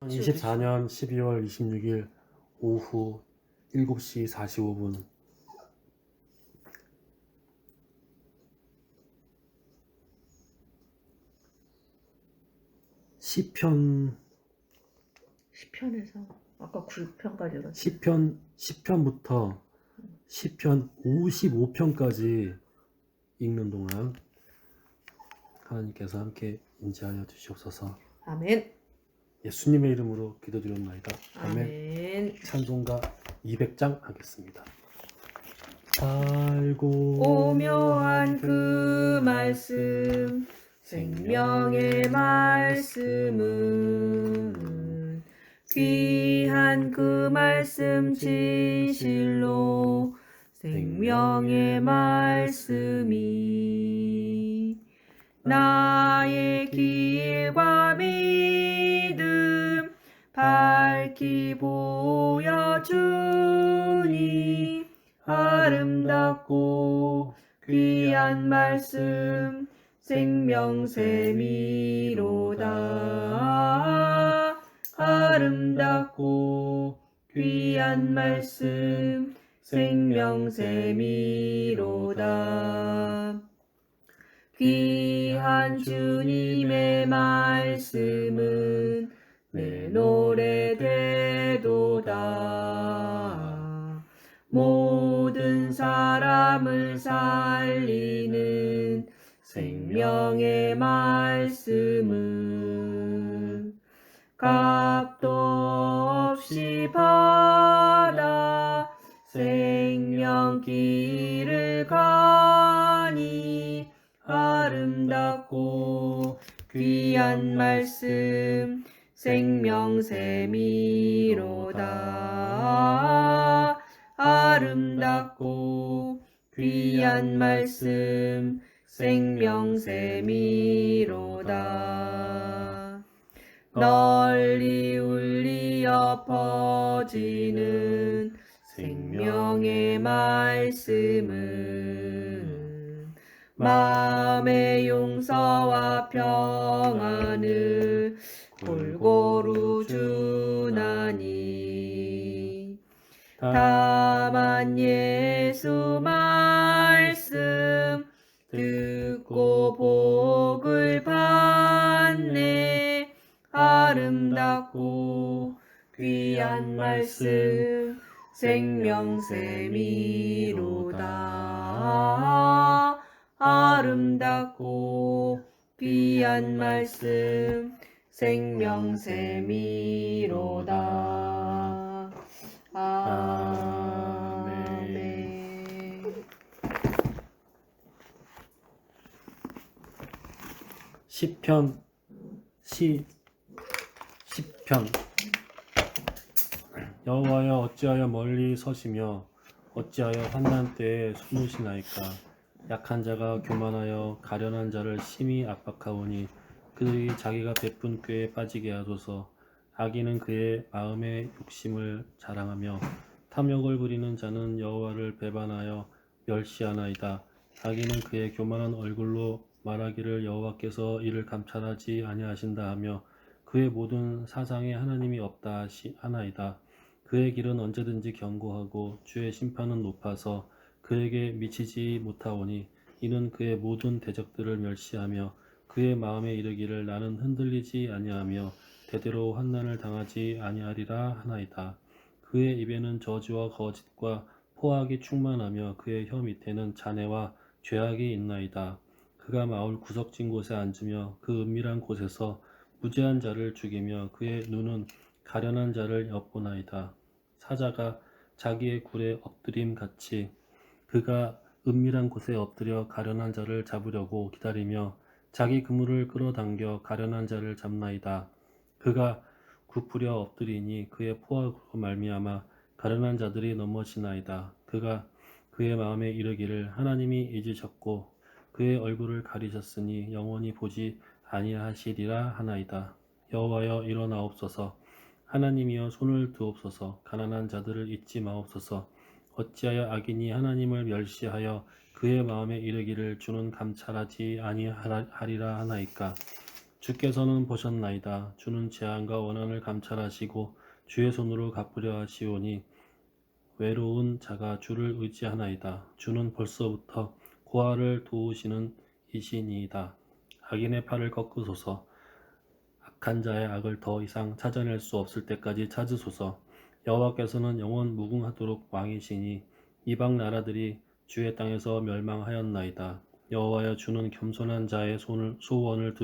2024년 12월 26일 오후 7시 45분. 시편 시편에서 아까 9편까지 시편부터 시편 55편까지 읽는 동안 하나님께서 함께 인지하여 주시옵소서. 아멘. 예수님의 이름으로 기도드렸나이다. 아멘. 아멘. 찬송가 200장 하겠습니다. 알고 오묘한 그 말씀, 생명의 말씀은 귀한 그 말씀 진실로 생명의 말씀이 나의 길과 믿음 밝히 보여주니 아름답고 귀한 말씀 생명샘이로다. 아름답고 귀한 말씀 생명샘이로다. 귀한 주님의 말씀은 내 노래 되도다. 모든 사람을 살리는 생명의 말씀은 값도 없이 받아 생명길을 가니 아름답고 귀한 말씀 생명샘이로다. 아름답고 귀한 말씀 생명샘이로다. 널리 울리어 퍼지는 생명의 말씀은 마음의 용서와 평안을 골고루 주나니 다만 예수 말씀 듣고 복을 받네. 아름답고 귀한 말씀 생명샘이로다. 아름답고 귀한 말씀 생명샘이로다. 아멘. 시편 여호와여 어찌하여 멀리 서시며 어찌하여 환난 때에 숨으시나이까. 약한 자가 교만하여 가련한 자를 심히 압박하오니 그들이 자기가 베푼 꾀에 빠지게 하소서. 악인은 그의 마음의 욕심을 자랑하며 탐욕을 부리는 자는 여호와를 배반하여 멸시하나이다. 악인은 그의 교만한 얼굴로 말하기를 여호와께서 이를 감찰하지 아니하신다 하며 그의 모든 사상에 하나님이 없다 하나이다. 그의 길은 언제든지 견고하고 주의 심판은 높아서 그에게 미치지 못하오니 이는 그의 모든 대적들을 멸시하며 그의 마음에 이르기를 나는 흔들리지 아니하며 대대로 환난을 당하지 아니하리라 하나이다. 그의 입에는 저주와 거짓과 포악이 충만하며 그의 혀 밑에는 잔해와 죄악이 있나이다. 그가 마을 구석진 곳에 앉으며 그 은밀한 곳에서 무죄한 자를 죽이며 그의 눈은 가련한 자를 엿보나이다. 사자가 자기의 굴에 엎드림 같이 그가 은밀한 곳에 엎드려 가련한 자를 잡으려고 기다리며 자기 그물을 끌어당겨 가련한 자를 잡나이다. 그가 굽으려 엎드리니 그의 포악으로 말미암아 가련한 자들이 넘어지나이다. 그가 그의 마음에 이르기를 하나님이 잊으셨고 그의 얼굴을 가리셨으니 영원히 보지 아니하시리라 하나이다. 여호와여 일어나옵소서. 하나님이여 손을 드옵소서. 가난한 자들을 잊지 마옵소서. 어찌하여 악인이 하나님을 멸시하여 그의 마음에 이르기를 주는 감찰하지 아니하리라 하나이까. 주께서는 보셨나이다. 주는 재앙과 원한을 감찰하시고 주의 손으로 갚으려 하시오니 외로운 자가 주를 의지하나이다. 주는 벌써부터 고아를 도우시는 이시니이다. 악인의 팔을 꺾으소서. 악한 자의 악을 더 이상 찾아낼 수 없을 때까지 찾으소서. 여호와께서는 영원 무궁하도록 왕이시니 이방 나라들이 주의 땅에서 멸망하였나이다. 여호와여, 주는 겸손한 자의 소원을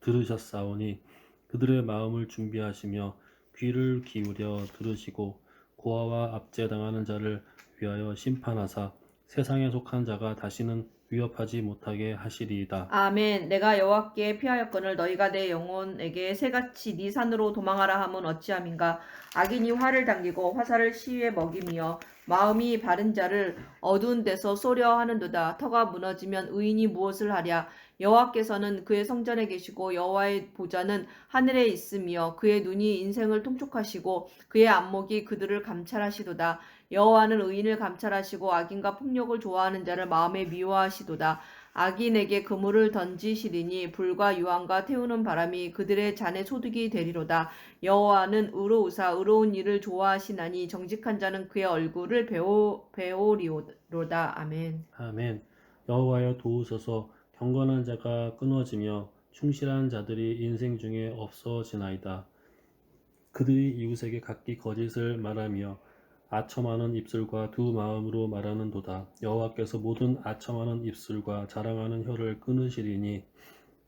들으셨사오니 그들의 마음을 준비하시며 귀를 기울여 들으시고 고아와 압제당하는 자를 위하여 심판하사 세상에 속한 자가 다시는 위협하지 못하게 하시리이다. 아멘. 내가 여호와께 피하였거늘 너희가 내 영혼에게 새같이 네 산으로 도망하라 함은 어찌함인가. 악인이 활을 당기고 화살을 시위에 먹이며 마음이 바른 자를 어두운 데서 쏘려 하는도다. 터가 무너지면 의인이 무엇을 하랴. 여호와께서는 그의 성전에 계시고 여호와의 보좌는 하늘에 있으며 그의 눈이 인생을 통촉하시고 그의 안목이 그들을 감찰하시도다. 여호와는 의인을 감찰하시고 악인과 폭력을 좋아하는 자를 마음에 미워하시도다. 악인에게 그물을 던지시리니 불과 유황과 태우는 바람이 그들의 잔에 소득이 되리로다. 여호와는 의로우사 의로운 일을 좋아하시나니 정직한 자는 그의 얼굴을 배오리로다. 아멘. 아멘. 여호와여, 도우소서. 경건한 자가 끊어지며 충실한 자들이 인생 중에 없어지나이다. 그들이 이웃에게 각기 거짓을 말하며 아첨하는 입술과 두 마음으로 말하는도다. 여호와께서 모든 아첨하는 입술과 자랑하는 혀를 끊으시리니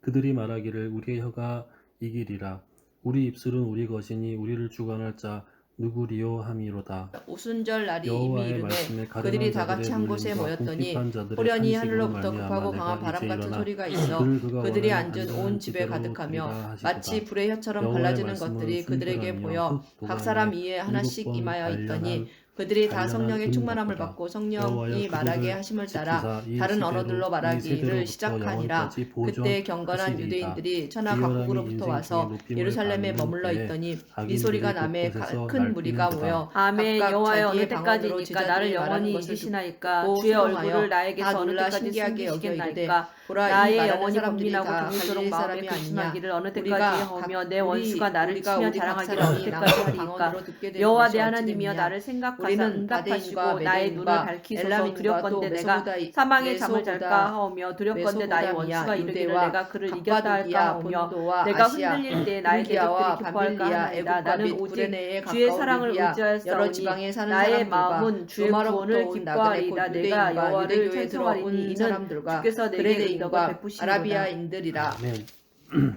그들이 말하기를 우리의 혀가 이기리라. 우리 입술은 우리 것이니 우리를 주관할 자 누구리요 함이로다. 오순절 날이 이미 여호와의 이르매 말씀에 그들이 다 같이 한 곳에 모였더니 호련히 하늘로부터 급하고 강한 바람 같은 소리가 있어 그들이 앉은 온 집에 가득하며 마치 불의 혀처럼 갈라지는 것들이 그들에게 보여 각 사람 위에 하나씩 임하여 있더니 그들이 다 성령의 충만함을 받고 성령이 말하게 하심을 따라 다른 언어들로 말하기를 시작하니라. 그때 경건한 유대인들이 천하 각국으로부터 와서 예루살렘에 머물러 있더니 이 소리가 남에 큰 무리가 모여 아멘. 각각 여호와여, 어느 자기의 방언으로 때까지니까 나를 제자들이 말하는 영원히 것을 잊으시나이까. 듣고 주의 수용하여 얼굴을 다 나에게서 어느 놀라 때까지 신기하게 숨기시겠나이까. 보라, 이 나의 말하는 영혼이 사람들이 고민하고 다 조금스러운 갈릴리 마음에 사람이 아니냐. 근심하기를 어느 때까지 우리가 하며 내 원수가 나를 치며 우리 각 자랑하기를 사람이 어느 때까지 나의 하리까. 방언으로 듣게 되는 여호와 것이 내 어찌 하나님이여, 되느냐. 나를 생각하사 우리는 응답하시고 바데인과 나의 눈을 메데인과 밝히소서. 엘람인과 두렵건대 또 내가 메소보다- 사망의 잠을 메소보다- 잘까 하오며 두렵건대 나의 메소보다미아, 원수가 이르기를 유대와 내가 그를 이겼다 할까 갑바도기아, 하오며 본도와 내가 아시아, 흔들릴 때 나의 프루기아와 대적들이 기뻐할까 밤빌리아, 하나이다. 애굽과 나는 및 오직 구레네에 주의 가까운 사랑을 리비아, 여러 의지하였사오니 지방에 사는 나의 사람들과 마음은 주의 로마로부터 구원을 온 기뻐하리이다. 나그네 곧 내가 유대인과 여호와를 유대교에 들어온 찬송하리니 이는 사람들과 주께서 내게 그레네인과 능력을 베푸시리로다. 아라비아인들이라. 아멘.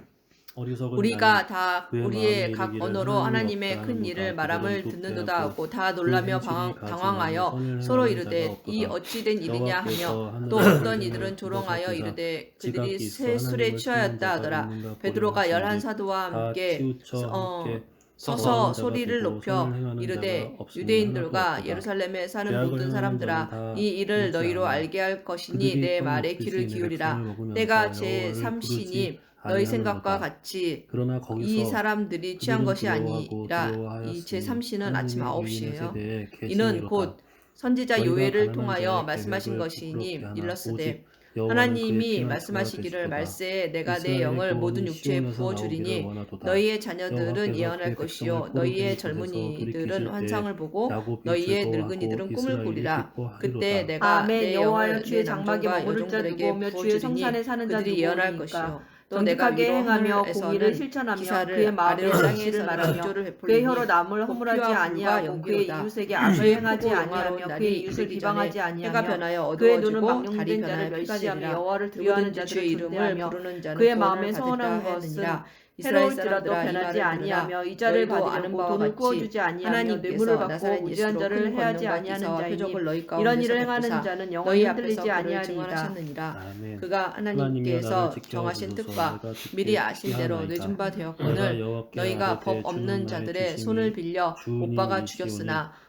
어리석은 우리가 자는 다 그의 우리의 마음에 각 이르기를 언어로 하나님의 하나님이 큰 없다 일을 하는도다. 말함을 그들은 듣는도다 독대하고 하고 다 놀라며 그 행실이 당황하여 가증하며 서로 선을 이르되 행하는 자가 이 없도다. 어찌된 일이냐 여호와께서 하며 하늘을 또 어떤 열매 이들은 조롱하여 보살피사 이르되 지각이 그들이 있어 새 술에 하나님을 취하였다 찾는 자가 하더라. 있는가 보려 베드로가 하시니 11사도와 다 함께 치우쳐 함께 서서 싸우는 자가 소리를 되고 높여 선을 행하는 이르되 자가 없으니 유대인들과 하나도 없도다. 예루살렘에 사는 죄악을 모든 행하는 사람들아 자는 다 이 일을 죽지 너희로 않아. 알게 할 것이니 그들이 내 떡 말에 먹듯이 귀를 내 기울이라. 백성을 먹으면서 때가 여호와를 제3시니 부르지 너희 생각과 아니하는도다. 같이 그러나 거기서 이 사람들이 취한 그들은 것이 두려워하고 아니라 이 두려워하였으니 제3시는 아침 하나님의 유인의 9시예요. 세대에 이는 계시니로다. 곧 선지자 너희가 요엘을 가난한 통하여 자의 말씀하신 계획을 것이니 부끄럽게 하나 일렀으되 오직 여호와는 그의 하나님이 피난처가 말씀하시기를 되시도다. 말세에 내가 내 이스라엘의 영을 구원이 모든 육체에 시온에서 부어주리니 나오기를 원하도다. 너희의 자녀들은 여호와께서 예언할 그의 것이요 백성을 너희의 포로된 곳에서 젊은이들은 돌이키실 환상을 보고 야곱이 너희의 즐거워하고 늙은이들은 꿈을 이스라엘이 꾸리라. 기뻐하리로다. 그때 내가 아멘. 내 여호와여, 영을 주의 내 장막에 남종과 머무를 자 여종들에게 누구오며 주의 부어주리니 성산에 사는 자 그들이 예언할 누구오니까. 것이요 또 내가 정직하게 위로 행하며 하늘에서는 공의를 실천하며 기사를 그의 마음에 아래로 진실을 땅에서는 말하며 기조를 그의 베풀리니 혀로 남을 허물하지 곧 피와 불과 아니하고 그의 연기로다. 이웃에게 그의 악행하지 크고 아니하며 영화로운 그의 날이 이웃을 이르기 비방하지 전에 해가 아니하며 변하여 그의 눈은 어두워지고 달이 망령된 변하여 자를 피가 멸시하며 되리라. 여호와를 두려워하는 누구든지 자들을 주의 이름을 존대하며 부르는 자는 그의 구원을 마음에 받으리라 서운한 것은 하느니라. 이스라엘 해로울지라도 사람들아 이 변하지 말을 들으라. 아니하며 이자를 너희도 아는 받으려고 바와 돈을 같이 구워주지 아니하며 하나님께서 뇌물을 받고 나사렛 무죄한 예수로 자를 큰 해하지 권능과 아니하는 기사와 자이니 표적을 너희 이런 가운데서 일을 행하는 베푸사 자는 영원히 너희 앞에서 흔들리지 그를 아니하니이다. 증언하셨느니라. 아멘. 그가 하나님이여 하나님께서 나를 지켜 정하신 주소서. 뜻과 내가 주께 미리 아신 대로 피하나이다. 내준 바 내가 되었거늘 여호와께 너희가 아뢰되 법 주는 없는 나의 자들의 주심이 손을 빌려 주님이시오니 못 박아 죽였으나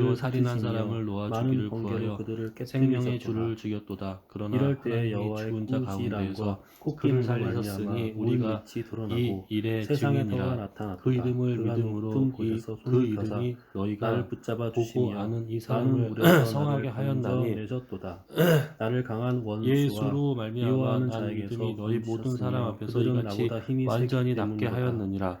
그들을 그리고 살인한 붙이시며 사람을 놓아 많은 주기를 번개로 구하여 그들을 생명의 깨뜨리셨도다. 주를 죽였도다. 그러나 이럴 때 하나님이 여호와의 죽은 자 꾸지람과 가운데에서 그를 콧기름으로 살리셨으니 말미암아 우리가 온 빛이 이 드러나고 일의 세상의 터가 증인이라. 나타났다. 그 이름을 그가 믿음으로 높은 곳에서 그 손을 펴사 이름이 나를 너희가 붙잡아 보고 주시며 아는 이 많은 사람을 물에서 성하게 나를 하였나니 건져내셨도다. 나를 강한 원수와 예수로 말미암아 미워하는 난 자에게서 믿음이 너희 모든 사람 건지셨으며 앞에서 그들은 이같이 나보다 힘이 세기 완전히 낫게 때문이로다. 하였느니라.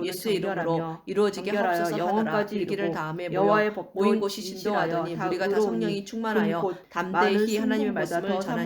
그 예수의 이름으로 정결하며 이루어지게 정결하여 하옵소서 하더라. 영혼까지 일기를 이루고 다음에 모여 여호와의 법도 모인 곳이 인실하여 진동하더니 다 우리가 다 의로우니 성령이 충만하여 곧 담대히 많은 하나님의 순금보다 말씀을 더 전하니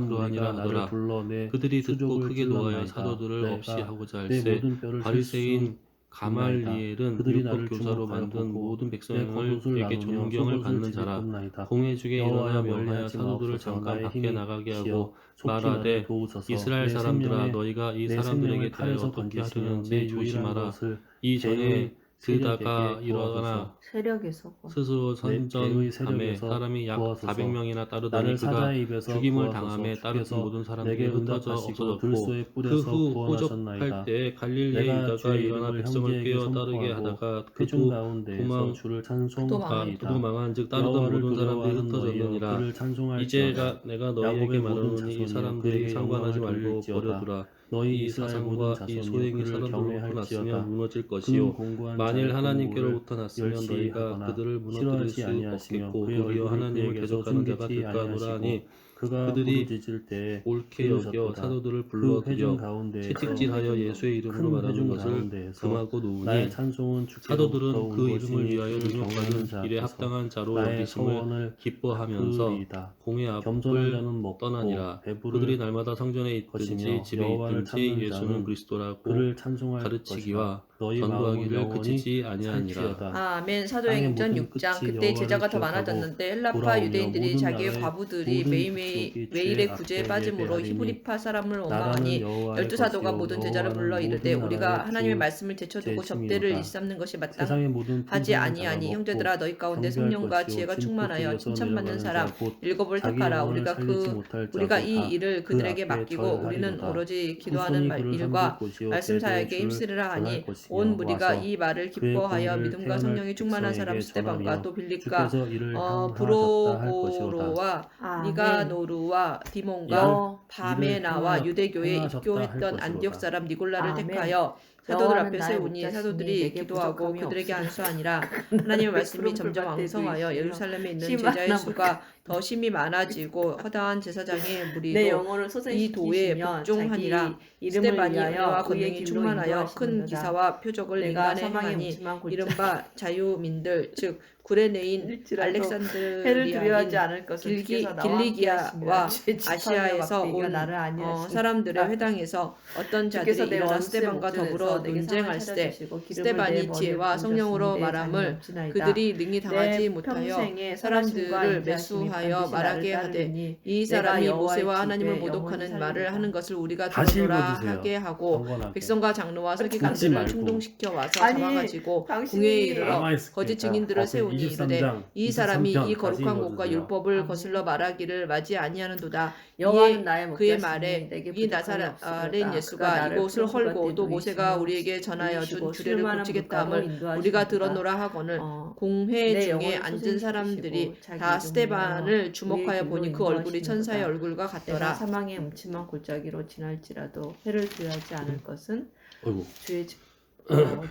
모든 그러하니라 무리가 나를 하더라. 불러 내 그들이 듣고 수족을 크게 노하여 찔렀나이다. 사도들을 없이 내가 하고자 내 할세 모든 뼈를 바리새인 가말리엘은 그들이 나를 율법 교사로 주목하여 만든 보고 모든 내 백성에게 겉옷을 나누며 존경을 속옷을 받는 자라. 지급나이다. 공회중에 일어나 여호와여 명하여 멀리하지 사도들을 마옵소서. 잠깐 나의 밖에 힘이 나가게 시여 하고 속히 나를 말하되 도우소서. 이스라엘 내 사람들아 생명에 너희가 이 내 사람들에게 생명을 대하여 칼에서 어떻게 건지시며 하려는지 내 유일한 조심하라. 것을 이전에 개의 드다가 세력에게 일어나 구하소서. 세력에서 스스로 개의 선전함에 세력에서 사람이 약 구하소서. 400명이나 따르더니 나를 그가 사자의 입에서 죽임을 구하소서. 당함에 따르던 주께서 모든 사람들이 내게 흩어져 응답하시고 없어졌고 들소에 그 뿌려서 후 구원하셨나이다. 호접할 때 갈릴리의 내가 유다가 주의 일어나 이름을 백성을 형제에게 깨어 따르게 선포하고 하다가 회중 그도 가운데에서 주를 찬송하리이다. 도망한즉 따르던 여호와를 모든 사람들이 두려워하는 너희여 흩어졌느니라. 그를 찬송할지어다. 내가 너희에게 야곱의 모든 말하노니 이 자손이여 사람들에게 그에게 상관하지 영광을 말고 돌릴지어다. 버려두라. 너희 이 이스라엘 모든 사상과 이 자손이여 소행이 그를 사람들로부터 경외할지어다. 났으면 무너질 그는 것이요 공고한 만일 자의 하나님께로부터 권고를 났으면 너희가 멸시하거나 그들을 무너뜨릴 싫어하지 수 아니하시며 없겠고 그의 도리어 얼굴을 하나님을 그에게서 대적하는 자가 숨기지 될까노라 하니 아니하시고 그가 그들이 부르짖을 때에 옳게 귀를 여겨 닫도다. 사도들을 그 회중 불러들여 가운데에서 채찍질하여 예수의 이름으로 큰 말하는 회중 것을 가운데에서 금하고 놓으니 나의 찬송은 주께로부터 사도들은 온 그 이름을 것이니 위하여 그를 경외하는 능력받은 일에 자께서 합당한 자로 나의 여기심을 서원을 기뻐하면서 베푸리이다. 공의 겸손한 앞을 자는 먹고 떠나니라. 배부를 그들이 날마다 성전에 있든지 것이며 집에 여호와를 있든지 찾는 예수는 자는 그리스도라고 그를 찬송할 가르치기와 것이다. 너희 마음은 전도하기를 영원히 그치지 아니하니라. 살지어다. 아멘. 사도행전 땅의 모든 6장. 끝이 그때 여호와를 제자가 더 기억하고 많아졌는데 헬라파 돌아오며 유대인들이 모든 자기의 나라의 과부들이 모든 매일의 족속이 매일의 주의 구제에 앞에 빠짐으로 예배하리니 히브리파 사람을 나라는 원망하니 여호와의 열두 사도가 것이요 모든 제자를 불러 여호와는 이르되 모든 우리가 나라의 하나님의 주 말씀을 제쳐두고 제 접대를 칭이로다. 일삼는 것이 세상의 모든 마땅하지 풍성한 자가 아니하니 먹고 형제들아 너희 가운데 경배할 성령과 것이요 지혜가 진토 충만하여 속에서 칭찬받는 내려가는 사람 자, 곧 일곱을 자기 택하라. 영혼을 우리가 살리지 못할 우리가 자고 이 다 일을 그 그들에게 앞에 맡기고 우리는 절하리로다. 오로지 그 기도하는 손이 그를 일과 섬길 것이요 말씀 대대의 사역에 주를 힘쓰리라 전할 하니 것이며 온 무리가 와서 이 말을 그의 기뻐하여 공의를 믿음과 태어날 성령이 충만한 사람 백성에게 스데반과 전하며 또 빌립과 주께서 이를 향하셨다 할 것이로다. 브로보로와 아멘. 니가노루와 디몬과 여 바메나와 유대교에 행하셨다 할 입교했던 것이로다. 안디옥 사람 니골라를 아멘. 택하여 사도들 여호와는 앞에 나의 세우니 목자시니 사도들이 내게 기도하고 부족함이 그들에게 없으리라. 안수하니라. 하나님의 말씀이 푸른 점점 풀밭에도 왕성하여 있으며 예루살렘에 있는 심한 제자의 나무가 수가 더 심히 많아지고 허다한 제사장의 내 무리도 영혼을 이 도에 소생시키시며 복종하니라. 자기 이름을 스데반이 위하여 은혜와 의의 권능이 길로 충만하여 큰 인도하시는도다. 기사와 표적을 내가 인간에 사망의 행하니 묻지만 골짜 이른바 자유민들 즉 구레네인 일지라도 해를 알렉산드리아인 두려워하지 않을 것을 주께서 나와 길리기아와 함께하시며 제 아시아에서 지팡이와 온 나를 아니하시니라. 사람들의 회당에서 어떤 자들이 주께서 내 일어나 원수의 스데반과 목전에서 더불어 내게 논쟁할 상을 때 찾아주시고 기름을 내 스데반이 머리에 지혜와 성령으로 부으셨으니 내 말함을 잔이 넘치나이다. 그들이 능히 당하지 내 못하여 평생에 사람들을 선하심과 매수하여 인자하심이 말하게 반드시 하되 나를 따르리니 이 내가 사람이 여호와의 모세와 하나님을 집에 모독하는 영원히 말을 살리리라. 하는 것을 우리가 다시 들어노라 읽어주세요. 하게 하고 경건하게. 백성과 장로와 끊지 서기관들을 말고. 충동시켜 와서 아니, 잡아가지고 당신이 궁에 이르러 남아있을게요. 거짓 자, 증인들을 세우니 이르되 23장, 이 사람이 23편 이 거룩한 다시 곳과 읽어주세요. 율법을 아멘. 거슬러 말하기를 맞이 아니하는도다. 여호와는 이에 나의 그의 목자시니 말에 내게 이 부족함이 나사렛 없으리로다. 예수가 그가 나를 이곳을 푸른 헐고 또 풀밭에 모세가 누이시며 우리에게 전하여 준 누이시고 주례를 쉴만한 고치겠다 물가로 함을 인도하시는도다. 우리가 들었노라 하거늘 공회 내 중에 영혼을 앉은 소생시키시고 사람들이 자기 다 이름으로 스데반을 주목하여 우리의 보니 길로 그 얼굴이 인도하시는도다. 천사의 얼굴과 내가 같더라. 사망의 음침한 골짜기로 지날지라도 해를 두려워하지 않을 것은 어이구. 주의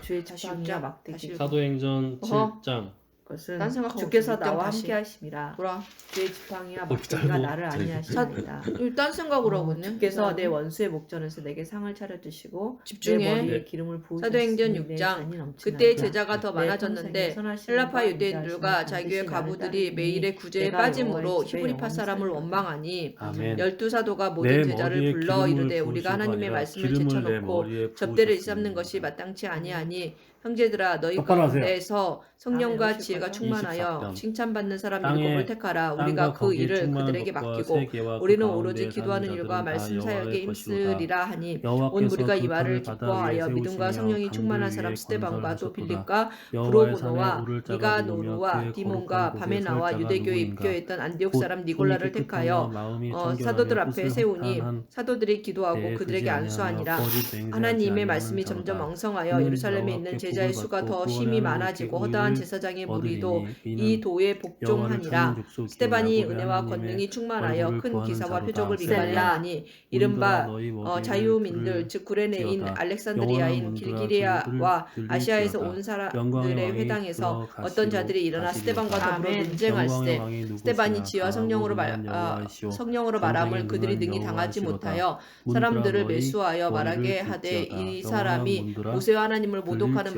주의 다시 지팡이와 읽자. 막대기 다시 읽어. 사도행전 어허. 7장 것은 딴 생각하고 주께서 좀 읽자, 나와 다시. 함께 하심이라. 보라. 주의 지팡이와 짧고 막대기가 나를 짧고. 아니하시나이다. 딴 생각으로 하고 있네. 주께서 내 원수의 목전에서 내게 상을 차려주시고 집중해. 내 머리에 네. 기름을 부으셨으니 사도행전 내 6장. 잔이 넘치나이다. 그때 제자가 더 내 많아졌는데 평생에 선하심과 헬라파 인자하심이 유대인들과 자기의 반드시 가부들이 나를 따르니 매일의 구제에 내가 빠짐으로 여호와의 집에 히브리파 영원히 사람을 살리로다. 원망하니 아멘. 열두 사도가 내 모든 제자를 머리에 불러 기름을 이르되 우리가 부으시고 하나님의 아니라 말씀을 기름을 내 제쳐놓고 머리에 접대를 부으셨습니다. 일삼는 것이 마땅치 아니하니 형제들아 너희 똑바로 하세요. 가운데서 성령과 아멘. 지혜가 24편. 충만하여 칭찬받는 사람 땅에- 일곱을 택하라. 우리가 땅과 그 거기에 일을 충만한 그들에게 것과 맡기고 세계와 그 우리는 가운데에 오로지 사는 기도하는 일과 자들은 다 말씀 여호와의 사역에 것이로다. 힘쓰리라 하니 온 여호와께서 무리가 이 그 말을 털을 바다 위에 기뻐하여 믿음과 세우시며 성령이 강들 충만한 위에 사람 스데반과 또 건설하셨도다. 빌립과 여호와의 산에 브로보노와 오를 자가 니가노루와 누구며 그의 디몬과 거룩한 곳에 바메나와 설 자가 유대교에 누구인가? 입교했던 안디옥 곧 사람 손이 니골라를 깨끗하며 택하여 마음이 사도들 청결하며 앞에 뜻을 세우니 허탄한 사도들이 기도하고 때에 그들에게 두지 안수하니라. 아니하며 거짓 맹세하지 하나님의 아니하는 말씀이 자로다. 점점 왕성하여 그는 예루살렘에 있는 여호와께 제자의 복을 수가 받고 더 심히 구원하는 많아지고 이렇게 허다한 의를 제사장의 얻으리니 무리도 이는 이 도에 여호와를 복종하니라. 찾는 족속이요 스데반이 야곱의 은혜와 하나님의 권능이 충만하여 얼굴을 큰 구하는 기사와 자로다. 표적을 셀라. 미발하니 문들아 이른바 너희 머리를 자유민들 부를 즉 구레네인 지어다. 알렉산드리아인 영원한 문들아 길기리아와 들을 아시아에서 들릴지어다. 온 사람들의 영광의 왕이 회당에서 들어가시고 어떤 자들이 일어나 스데반과 가시리로다. 더불어 아멘. 논쟁할 영광의 때 왕이 스데반이 누구시냐? 지혜와 강하고 성령으로 말함을 그들이 능히 당하지 못하여 사람들을 매수하여 말하게 하되 이 사람이 모세와 하나님을 모독하는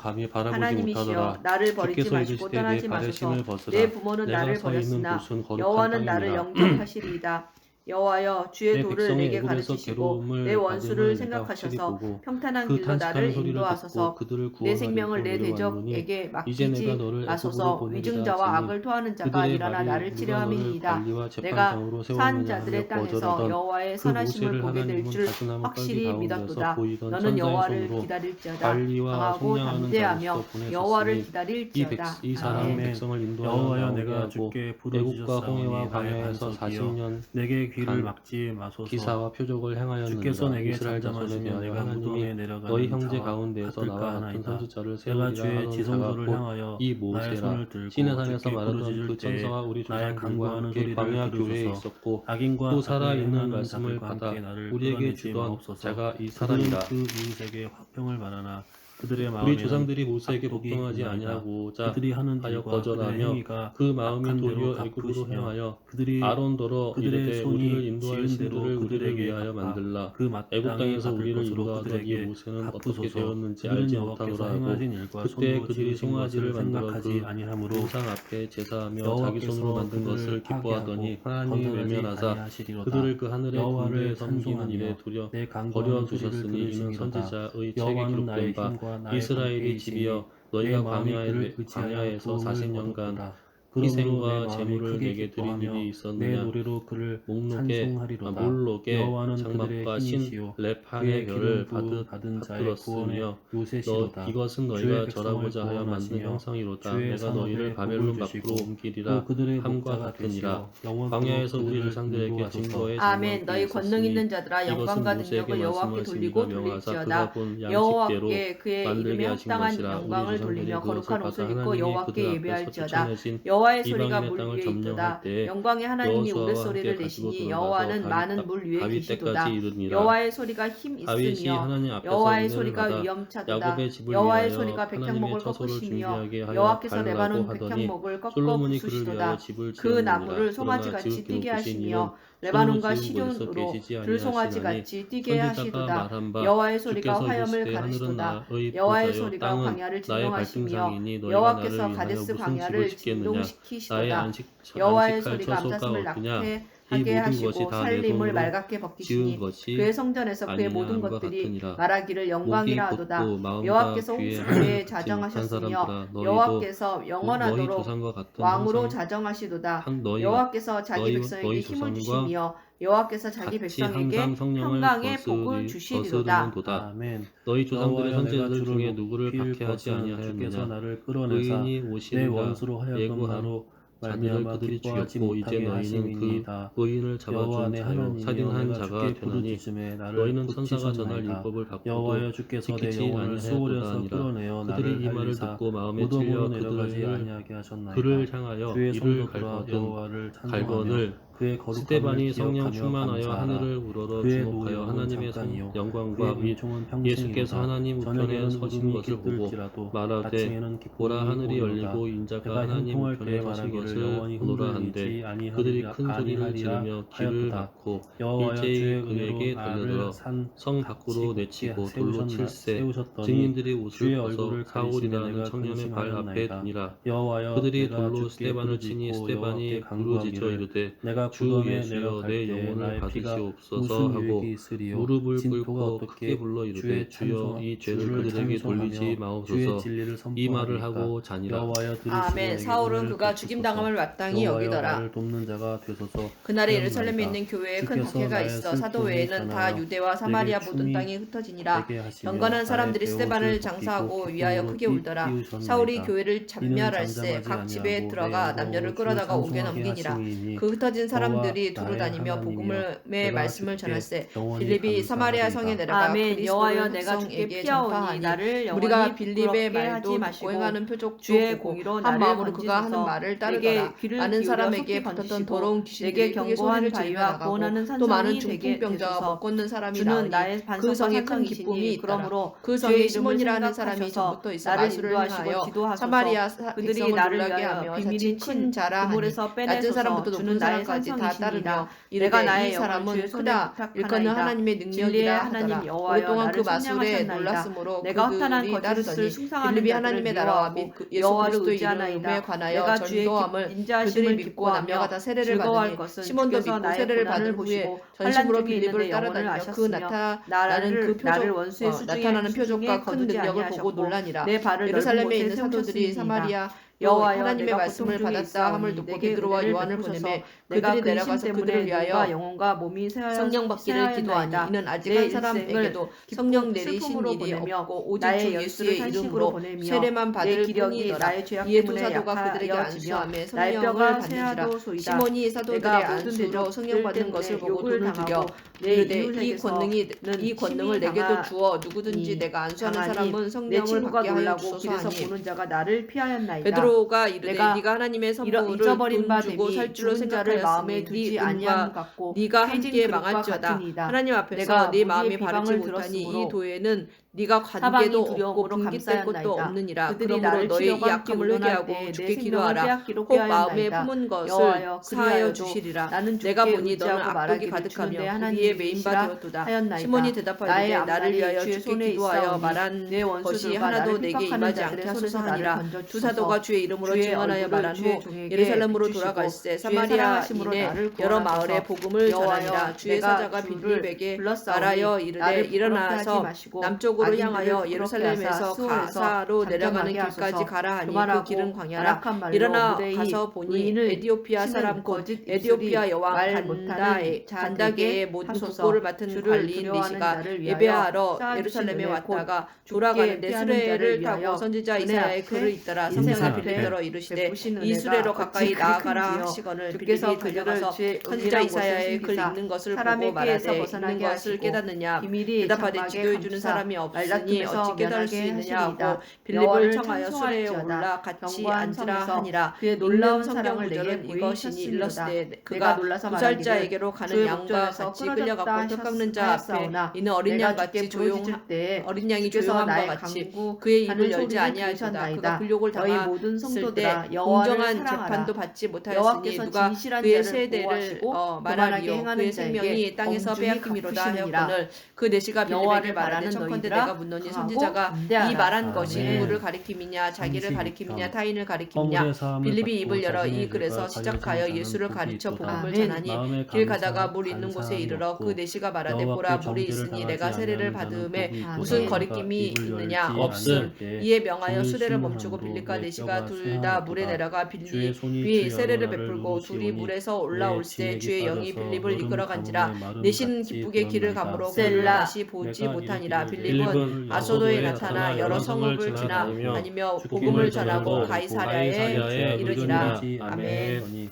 감히 바라보지 하나님이시여 못하더라. 나를 버리지 주께서 마시고 이르시되 내 떠나지 발의 마소서. 심을 벗으라. 내 부모는 내가 나를 서 있는 버렸으나 곳은 거룩한 여호와는 나를 땅이니라. 영접하시리이다. 여호와여 주의 내 도를 백성이 내게 애굽에서 가르치시고 괴로움을 내 원수를 받음을 내가 확실히 생각하셔서 보고 평탄한 그 길로 탄식하는 나를 소리를 듣고 인도하소서. 그들을 내 구원하려고 생명을 내 내려왔노니 대적에게 이제 내가 맡기지 너를 마소서. 애굽으로 보내리라 위증자와 하시니 악을 토하는 자가 그들의 일어나 말이 나를 우리가 너를 치려함이니이다. 관리와 내가 재판장으로 산 세웠느냐 자들의 하며 땅에서 거절하던 여호와의 그 선하심을 모세를 보게 될 하나님은 줄 가시나무 깔기 확실히 가운데서 믿었도다. 보이던 너는 천사의 여호와를 손으로 기다릴지어다. 관리와 강하고 속량하는 담대하며 자로서 보내셨으니 여호와를 기다릴지어다. 이 사람은 아멘. 백성을 인도하여 여호와여 나오게 내가 하고 주께 애국과 부르짖었사오니 홍해와 나의 광야에서 반석이여 40년 내게 귀를 간 막지 마소서. 기사와 표적을 주께서 행하였느니라. 내게 이스라엘 자손에 잠잠하시며 대하여 내가 하나님이 무덤에 내려가는 너희 형제 자와 가운데에서 같을까 나와 같은 하나이다. 선지자를 내가 세우리라 주의 하던 자가 지성소를 곧 향하여 이 나의 모세라. 손을 들고 시내산에서 주께 말하던 부르짖을 그 때에 천사가 우리 나의 조상들과 간구하는 함께 소리를 광야 교회에 들으소서. 있었고 악인과 또 살아 악을 있는 행하는 말씀을 자들과 받아 함께 나를 우리에게 끌어내지 주던 마옵소서. 자가 이 그들은 사람이라. 그 이웃에게 화평을 바라나 그들의 마음에는 우리 조상들이 모세에게 악독이 복종하지 있나이다. 아니하고자 그들이 하는 하여 일과 그들의 거절하며 행위가 그 마음이 악한 대로 도리어 애굽으로 갚으시며 향하여 그들이 아론더러 그들의 이르되 손이 우리를 인도할 지은 대로 신들을 우리를 그들에게 위하여 갚아 만들라. 그 마땅히 애굽 땅에서 받을 우리를 것으로 인도하던 이 그들에게 모세는 어떻게 갚으소서. 되었는지 그들은 알지 여호와께서 못하노라 하고 행하신 일과 그때 손으로 그들이 지으신 송아지를 것을 만들어 생각하지 그 아니하므로 우상 앞에 제사하며 자기 여호와께서 손으로 만든 것을 그들을 기뻐하더니 파괴하고 하나님이 건설하지 외면하사 아니하시리로다. 그들을 그 하늘의 여호와를 군대에 섬기는 찬송하며 일에 두려 내 버려 간구하는 소리를 두셨으니 이는 들으시리로다. 선지자의 책에 여호와는 나의 기록된 바 힘과 나의 이스라엘이 방패이시니 집이여 내 너희가 마음이 그를 의지하여 광야에서 도움을 40년간 얻었도다. 그러므로 내 희생과 마음이 제물을 크게 내게 드린 기뻐하며 일이 내 있었느냐. 노래로 그를 몰록의 찬송하리로다. 여호와는 그들의 장막과 힘이시요 랩한의 그의 별을 기름 부음 받은 자의 구원의 받들었으며 요새시로다. 이것은 주의 너희가 백성을 절하고자 하여 만든 구원하시며 형상이로다. 주의 내가 산업에 너희를 바벨론 복을 밖으로 주시고 옮기리라 또 그들의 함과 목자가 같으니라. 되시어 영원토록 광야에서 우리 그들을 조상들에게 인도하소서. 증거의 아멘. 너희 권능 있는 자들아 이것은 영광과 모세에게 능력을 여호와께 말씀하시니가 돌리고 명하사 돌릴지어다. 그가 본 양식대로 여호와께 그의 만들게 이름에 하신 합당한 것이라. 영광을 우리 조상들이 돌리며 그것을 거룩한 받아 옷을 입고 하나님이 여호와께 그들 앞에서 예배할지어다. 쫓아내신 여호와의 소리가 이방인의 물 땅을 위에 있도다. 점령할 때에 영광의 하나님이 여호수아와 우레소리를 함께 가지고 내시니 들어가서 여호와는 많은 물 위에 다윗 계시도다. 때까지 이르니라. 여호와의 소리가 힘 다윗이 있으며 하나님 앞에서 여호와의 은혜를 소리가 받아 위엄차도다. 야곱의 집을 여호와의 위하여 소리가 백향목을 하나님의 처소를 꺾으시며 준비하게 하여 여호와께서 달라고 레바논 하더니 백향목을 꺾어 솔로몬이 그를 부수시도다. 위하여 집을 그 지었느니라. 나무를 송아지같이 그러나 뛰게 지극히 하시며 높으신 레바논과 이는 손으로 지은 곳에서 시돈으로 계시지 들송아지같이 뛰게 선지자가 하시도다. 말한 바 여호와의 소리가 주께서 화염을 이르시되 하늘은 가르시도다. 나의 여호와의 보좌요 소리가 땅은 광야를 나의 진동하시며 발등상이니 너희가 나를 여호와께서 위하여 가데스 무슨 광야를 집을 짓겠느냐. 나의 진동시키시도다. 여호와의 소리가 암사슴을 낙태하게 모든 것이 하시고 다 내 살림을 손으로 맑게 지은 벗기시니 것이 그의 성전에서 그의 아니냐 모든 함과 것들이 같으니라. 말하기를 영광이라 목이 하도다. 곧고 마음과 여호와께서 귀에 홍수 하나님 위에 같이 자정하셨으며 못한 사람들아, 너희도 여호와께서 너희 영원하도록 조상과 같은 왕으로 형상 자정하시도다. 너희 여호와께서 자기 너희 백성에게 힘을 조상과 주시며 여호와께서 자기 같이 백성에게 항상 성령을 평강의 복을 주시리로다. 거스르는도다. 아멘. 너희 조상들의 여호와여, 내가 선지자들 주를 중에 누구를 높일 박해하지 것은 주께서 아니하였느냐. 나를 끌어내사 의인이 내 오시리라. 원수로 하여금 예고한 나로 자들을 말미암아 그들이 기뻐하지 죽였고 이제 못하게 너희는 하심이니이다. 그 의인을 여호와 잡아준 내 자요 하나님이여 살인한 내가 자가 주께 되나니 부르짖음에 나를 너희는 천사가 전할 고치셨나이다. 율법을 갖고도 여호와여 주께서 내 지키지 영혼을 아니하였도다 수월해서 하니라. 끌어내어 그들이 나를 이 말을 살리사 듣고 마음에 무덤으로 찔려 내려가지 그들을 아니하게 하셨나이다. 그를 향하여 주의 이를 성도들아 갈거든 여호와를 찬송하며 갈건을 그의 거룩함을 스데반이 성령 기억하며 충만하여 감사하라. 하늘을 우러러 그의 주목하여 노여움은 하나님의 잠깐이요 영광과 그의 및 민총은 예수께서 평생이로다. 하나님 우편에 저녁에는 서신 우음이 것을 보고 깃들지라도 말하되 아침에는 기쁨이 보라 하늘이 오리로다. 열리고 인자가 내가 하나님 형통할 우편에 때에 서신 말하기를 것을 영원히 보노라 흔들리지 한데 그들이 큰 소리를 아니하리라 지르며 귀를 하였도다. 막고 여호와여 일제히 주의 그에게 은혜로 달려들어 나를 산 성 밖으로 내치고 돌로 칠세 세우셨더니 증인들이 주의 옷을 벗어 얼굴을 사울이라는 가리시며 청년의 발 앞에 근심하였나이다. 두니라. 여호와여 그들이 내가 돌로 주께 스데반을 치니 부르짖고 스데반이 여호와께 부르짖어 간구하기를 이르되 내가 주 구덩에 예수여 내려갈 내 때 영혼을 나의 피가 받으시옵소서 무슨 하고 유익이 있으리요. 무릎을 진토가 꿇고 어떻게 크게 불러 이르되 주여 이 죄를 주를 그들에게 찬송하며 돌리지 주의 마옵소서. 진리를 이 말을 선포하리이까. 하고 자니라. 여호와여 들으시고 아멘. 내게 사울은 은혜를 그가 베푸소서. 죽임당함을 마땅히 여호와여 여기더라. 나를 돕는 자가 되소서. 그날에 하옵나이다. 예루살렘에 있는 교회에 큰 주께서 박해가 나의 있어 사도 슬픔을 외에는 다 전하여 유대와 사마리아 내게 모든 충이 땅이 흩어지니라. 되게 하시며 경건한 사람들이 나의 스데반을 배옷을 장사하고 벗기고 위하여 기쁨으로 크게 울더라. 띄우셨나이다. 사울이 교회를 이는 잔멸할세 잠잠하지 각 집에 아니하고 들어가 내 남녀를 영혼으로 끌어다가 주를 옥에 찬송하게 넘기니라. 하심이니 그 흩어진 사람들이 여호와 두루 다니며 나의 복음의 하나님이여, 말씀을 내가 전할세. 주께 영원히 빌립이 사마리아 성에 감사하리이다. 내려가 아멘. 여호와여 그리스도를 내가 주께 백성에게 피하오니 전파하니 나를 영원히 우리가 빌립의 부끄럽게 말도 하지 듣고 마시고 행하는 표적도 주의 보고 공의로 한 나를 마음으로 그가 하는 건지소서. 말을 내게 따르더라. 귀를 많은 기울여 사람에게 속히 붙었던 건지시고 더러운 내게 귀신들이 크게 견고한 소리를 지르며 바위와 나가고 구원하는 또 많은 산성이 되게 중풍병자와 되소서. 못 걷는 사람이 주는 나오니 나의 그 반석과 성에 큰 기쁨이 산성이시니 있더라. 그러므로 그 주의 성에 이름을 시몬이라는 사람이 생각하셔서 전부터 있어 나를 마술을 인도하시고 행하여 지도하소서. 사마리아 그들이 백성을 나를 놀라게 위하여 하며 비밀인 자칭 큰 자라 하니 그물에서 낮은 빼내소서. 사람부터 높은 주는 나의 사람까지 말씀까지 다 찬성이십니다. 따르며 내가 이르되 나의 이 영을 사람은 주의 손에 크다 일컫는 부탁하나이다. 하나님의 진리의 능력이라 하나님 하더라. 여호와여 오랫동안 그 나를 마술에 찬양하셨나이다. 놀랐으므로 내가 허탄한 그들이 거짓을 따르더니 숭상하는 빌립이 자들을 하나님의 나라와 미워하고 및 예수 여호와를 그리스도의 의지하나이다. 이름에 관하여 내가 주의 전도함을 인자하심을 그들이 믿고 남녀가 기뻐하며 다 세례를 즐거워할 받으니 것은 시몬도 주께서 믿고 나의 세례를 고난을 받은 후에 보시고 전심으로 환난 중에 있는 빌립을 내 영혼을 따라다니며 그 아셨으며 나를 원수의 수중에 나타나는 표적과 큰 거두지 능력을 보고 아니하셨고 놀라니라. 내 발을 넓은 예루살렘에 곳에 있는 사도들이 세우셨습니다. 사마리아 여호와여 하나님의 내가 말씀을 고통 중에 받았다 함을 있사오니 듣고 내게 베드로와 은혜를 요한을 베푸소서. 보내매 내가 그들이 근심 내려가서 때문에 그들을 눈과 위하여 영혼과 몸이 성령 받기를 기도하니 쇠하였나이다. 이는 아직 내 한 일생을 사람에게도 기쁨, 성령 내리신 슬픔으로 일이 보내며 없고 오직 나의 주 연수를 예수의 탄식으로 이름으로 보내며 세례만 내 받을 기력이 뿐이더라. 나의 죄악 이에 두 때문에 사도가 그들에게 약하여지며 안수하며 나의 성령을 뼈가 받는지라. 쇠하도소이다. 시몬이 사도들의 내가 모든 안수로 성령 받는 대적들 것을 때문에 보고 욕을 돈을 주려 당하고 내 이르되 이 이웃에게서는 권능을 침이 내게도 주어 누구든지 당하니 내가 안수하는 사람은 내 성령을 친구가 받게 하여 놀라고 주소서 길에서 하니 보는 자가 나를 피하였나이다. 베드로가 이르되 내가 네가 하나님의 선물을 잊어버린 돈 바 주고 됨이 살 줄로 죽은 자를 마음에 생각하였으니 두지 네 아니함 은과 같고 네가 깨진 함께 그릇과 망할지어다. 같으니이다. 하나님 앞에서 내가 네 무리의 마음이 바르지 비방을 못하니 이 들었으므로 도에는 네가 사방이 관계도 없고 두려움으로 붕괴될 것도 감싸였나이다. 없느니라. 그들이 그러므로 나를 너의 이 치려고 함께 약함을 의논할 회개하고 때에 내 주께 생명을 기도하라. 빼앗기로 혹 마음에 꾀하였나이다. 품은 것을 여호와여 사하여 그리하여도 주시리라. 나는 내가 주께 보니 너는 의지하고 악독이 말하기를 가득하며 주는 내 불의에 메인 바 하나님이시라 되었도다. 하였나이다. 시몬이 나의 대답하이르되 나를 앞날이 위하여 주의 주께 손에 기도하여 있사오니 말한 내 것이 원수들과 하나도 나를 내게 핍박하는 임하지 자들의 않게 하소서 손에서 나를 하니라. 건져 두 주소서. 사도가 주의 이름으로 주의 증언하여 얼굴을 말한 주의 후 종에게 예루살렘으로 비추시고 돌아갈새 주의 사랑하심으로 사마리아인의 나를 여러 구원하소서. 마을에 복음을 여호와여 전하니라. 주의 내가 사자가 주를 빌립에게 불렀사오니 말하여 이르되 나를 부끄럽게 하지 일어나서 마시고 남쪽으로 악인들을 향하여 부끄럽게 예루살렘에서 하사 수월에서 가사로 내려가는 잠잠하게 길까지 하소서. 가라 하니 그 교만하고 길은 광야라. 완악한 말로 일어나 무대의 가서 보니 의인을 에디오피아 치는 사람 곧 거짓 에디오피아 입술이 여왕 말 못하는 간다게의 모든 하소서. 국고를 맡은 주를 관리인 두려워하는 니시가 자를 위하여 예배하러 쌓아주신 예루살렘에 은혜 곧 왔다가 주께 돌아가는데 피하는 자를 수레를 위하여 타고 선지자 은혜 이사야의 앞에 글을 잇더라. 인생 성령이 앞에 빌립더러 이르시되 베푸신 이 은혜가 수레로 어찌 가까이 그리 나아가라 큰지요. 하시거늘 주께서 빌립이 그들을 달려가서 주의 선지자 은밀한 곳에 이사야의 글 숨기사 읽는 것을 사람의 보고 꾀에서 말하되 벗어나게 읽는 것을 하시고 깨닫느냐. 비밀이 대답하되 장막에 기도해 주는 감추사 사람이 없으니 말다툼에서 어찌 깨달을 수 면하게 있느냐 하시리이다. 하고 빌립을 여호와를 청하여 수레에 찬송할지어다. 올라 같이 견고한 앉으라 성에서 하니라. 그의 읽는 놀라운 성경 사랑을 내게 구절은 이것이니 보이셨음이로다. 일렀으되 내가 그가 놀라서 말하기를 구살자에게로 가는 주의 양과 목전에서 같이 끊어졌다 끌려갔고 뼈 깎는 자 앞에 하였사오나 이는 어린 내가 양같이 주께 부르짖을 때에 어린 양이 주께서 조용함과 나의 같이 간구 그의 입을 하는 열지 소리를 아니하시다. 들으셨나이다. 그가 굴욕을 너희 당했을 모든 때 성도들아 여호와를 공정한 사랑하라. 재판도 받지 못하였으니 여호와께서 누가 진실한 그의 자를 세대를 보호하시고 교만하게 말하리요. 행하는 그의 자에게 생명이 땅에서 엄중히 빼앗김이로다 갚으시느니라. 하였거늘 그 내시가 빌립에게 여호와를 말하되 바라는 청컨대 너희들아 내가 묻노니 강하고 선지자가 담대하라. 이 말한 것이 아멘. 누구를 가리킴이냐 자기를 삼십 가리킴이냐 점. 타인을 가리킴이냐. 허물의 사함을 빌립이 받고 입을 열어 자신의 이 글에서 죄가 시작하여 가려진 예수를 자는 가르쳐 복이 복음을 있도다. 전하니 마음에 길 감사- 가다가 물 있는 곳에 간사함이 이르러 없고 그 내시가 말하되 여호와께 보라 물이 정죄를 있으니 당하지 내가 세례를 아니하는 자는 받음에 복이 있도다. 무슨 아멘. 거리낌이 입을 있느냐 열지 없음. 아니할 때에 이에 명하여 종이 수레를 멈추고 심문함으로 빌립과 내 내시가 뼈가 둘 다 물에 쇠하였도다. 내려가 주의 손이 빌립이 주의 세례를 나를 베풀고 둘이 누르시오니 물에서 내 올라올세 진액이 주의 영이 빠져서 빌립을 너름 이끌어간지라. 가뭄에 마름 내시는 같이 기쁘게 길을 되었나이다. 가므로 셀라. 다시 보지 내가 못하니라. 이르기를 빌립은 아소도에 나타나 여러 성읍을 지나다니며 복음을 전하고 가이사랴에 이르니라. 아멘.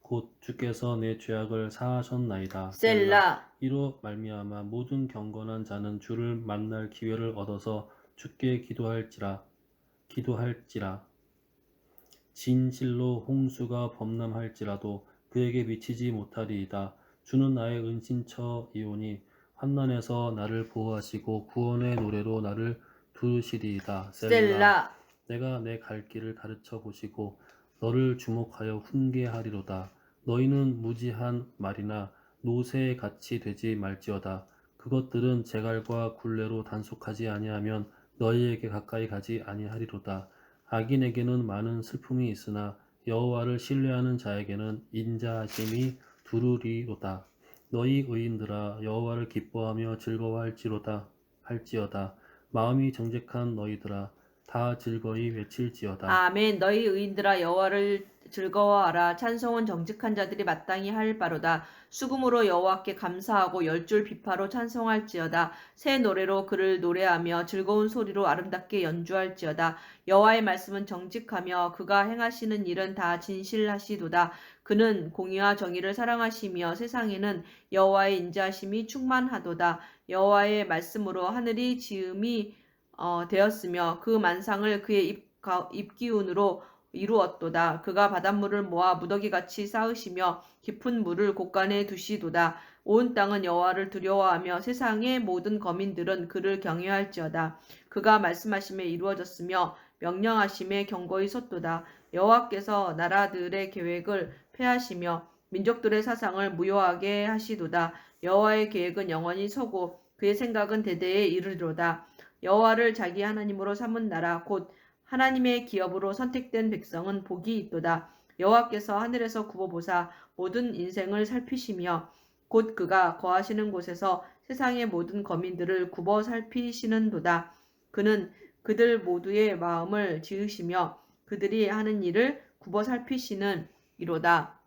곧 주께서 내 죄악을 사하셨나이다. 셀라. 이로 말미암아 모든 경건한 자는 주를 만날 기회를 얻어서 주께 기도할지라. 진실로 홍수가 범람할지라도 그에게 미치지 못하리이다. 주는 나의 은신처이오니 환난에서 나를 보호하시고 구원의 노래로 나를 부르시리이다. 셀라. 내가 내 갈 길을 가르쳐 보시고 너를 주목하여 훈계하리로다. 너희는 무지한 말이나 노새에 같이 되지 말지어다. 그것들은 제갈과 굴레로 단속하지 아니하면 너희에게 가까이 가지 아니하리로다. 악인에게는 많은 슬픔이 있으나 여호와를 신뢰하는 자에게는 인자하심이 두루리로다. 너희 의인들아 여호와를 기뻐하며 즐거워할지어다. 마음이 정직한 너희들아 다 즐거이 외칠지어다. 아멘. 너희 의인들아 여호와를 즐거워하라. 찬송은 정직한 자들이 마땅히 할 바로다. 수금으로 여호와께 감사하고 열줄 비파로 찬송할지어다. 새 노래로 그를 노래하며 즐거운 소리로 아름답게 연주할지어다. 여호와의 말씀은 정직하며 그가 행하시는 일은 다 진실하시도다. 그는 공의와 정의를 사랑하시며 세상에는 여호와의 인자하심이 충만하도다. 여호와의 말씀으로 하늘이 지음이 되었으며 그 만상을 그의 입기운으로 이루었도다. 그가 바닷물을 모아 무더기같이 쌓으시며 깊은 물을 곳간에 두시도다. 온 땅은 여호와를 두려워하며 세상의 모든 거민들은 그를 경외할지어다. 그가 말씀하심에 이루어졌으며 명령하심에 경고히 섰도다. 여호와께서 나라들의 계획을 폐하시며 민족들의 사상을 무효하게 하시도다. 여호와의 계획은 영원히 서고 그의 생각은 대대에 이르리로다. 여호와를 자기 하나님으로 삼은 나라 곧 하나님의 기업으로 선택된 백성은 복이 있도다. 여호와께서 하늘에서 굽어보사 모든 인생을 살피시며 곧 그가 거하시는 곳에서 세상의 모든 거민들을 굽어 살피시는도다. 그는 그들 모두의 마음을 지으시며 그들이 하는 일을 굽어 살피시는 이로다.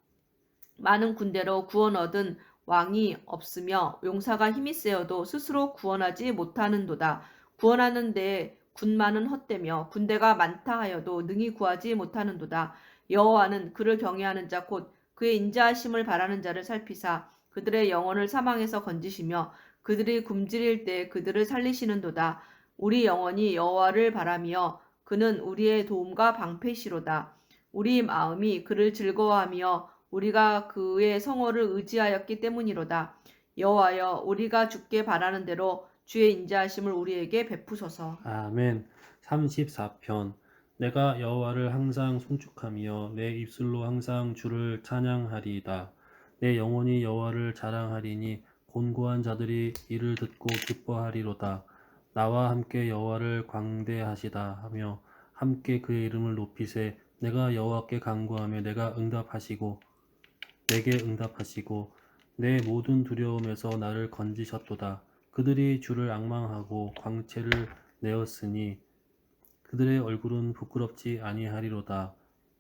많은 군대로 구원 얻은 왕이 없으며 용사가 힘이 세어도 스스로 구원하지 못하는도다. 구원하는 데 군마는 헛되며 군대가 많다 하여도 능히 구하지 못하는도다. 여호와는 그를 경외하는 자 곧 그의 인자하심을 바라는 자를 살피사 그들의 영혼을 사망에서 건지시며 그들이 굶주릴 때 그들을 살리시는도다. 우리 영혼이 여호와를 바라며 그는 우리의 도움과 방패시로다. 우리 마음이 그를 즐거워하며 우리가 그의 성호를 의지하였기 때문이로다. 여호와여 우리가 주께 바라는 대로 주의 인자하심을 우리에게 베푸소서. 아멘. 34편. 내가 여호와를 항상 송축하며 내 입술로 항상 주를 찬양하리이다. 내 영혼이 여호와를 자랑하리니 곤고한 자들이 이를 듣고 기뻐하리로다. 나와 함께 여호와를 광대하시다 하며 함께 그의 이름을 높이세. 내가 여호와께 간구하며 내게 응답하시고 내 모든 두려움에서 나를 건지셨도다. 그들이 주를 앙망하고 광채를 내었으니 그들의 얼굴은 부끄럽지 아니하리로다.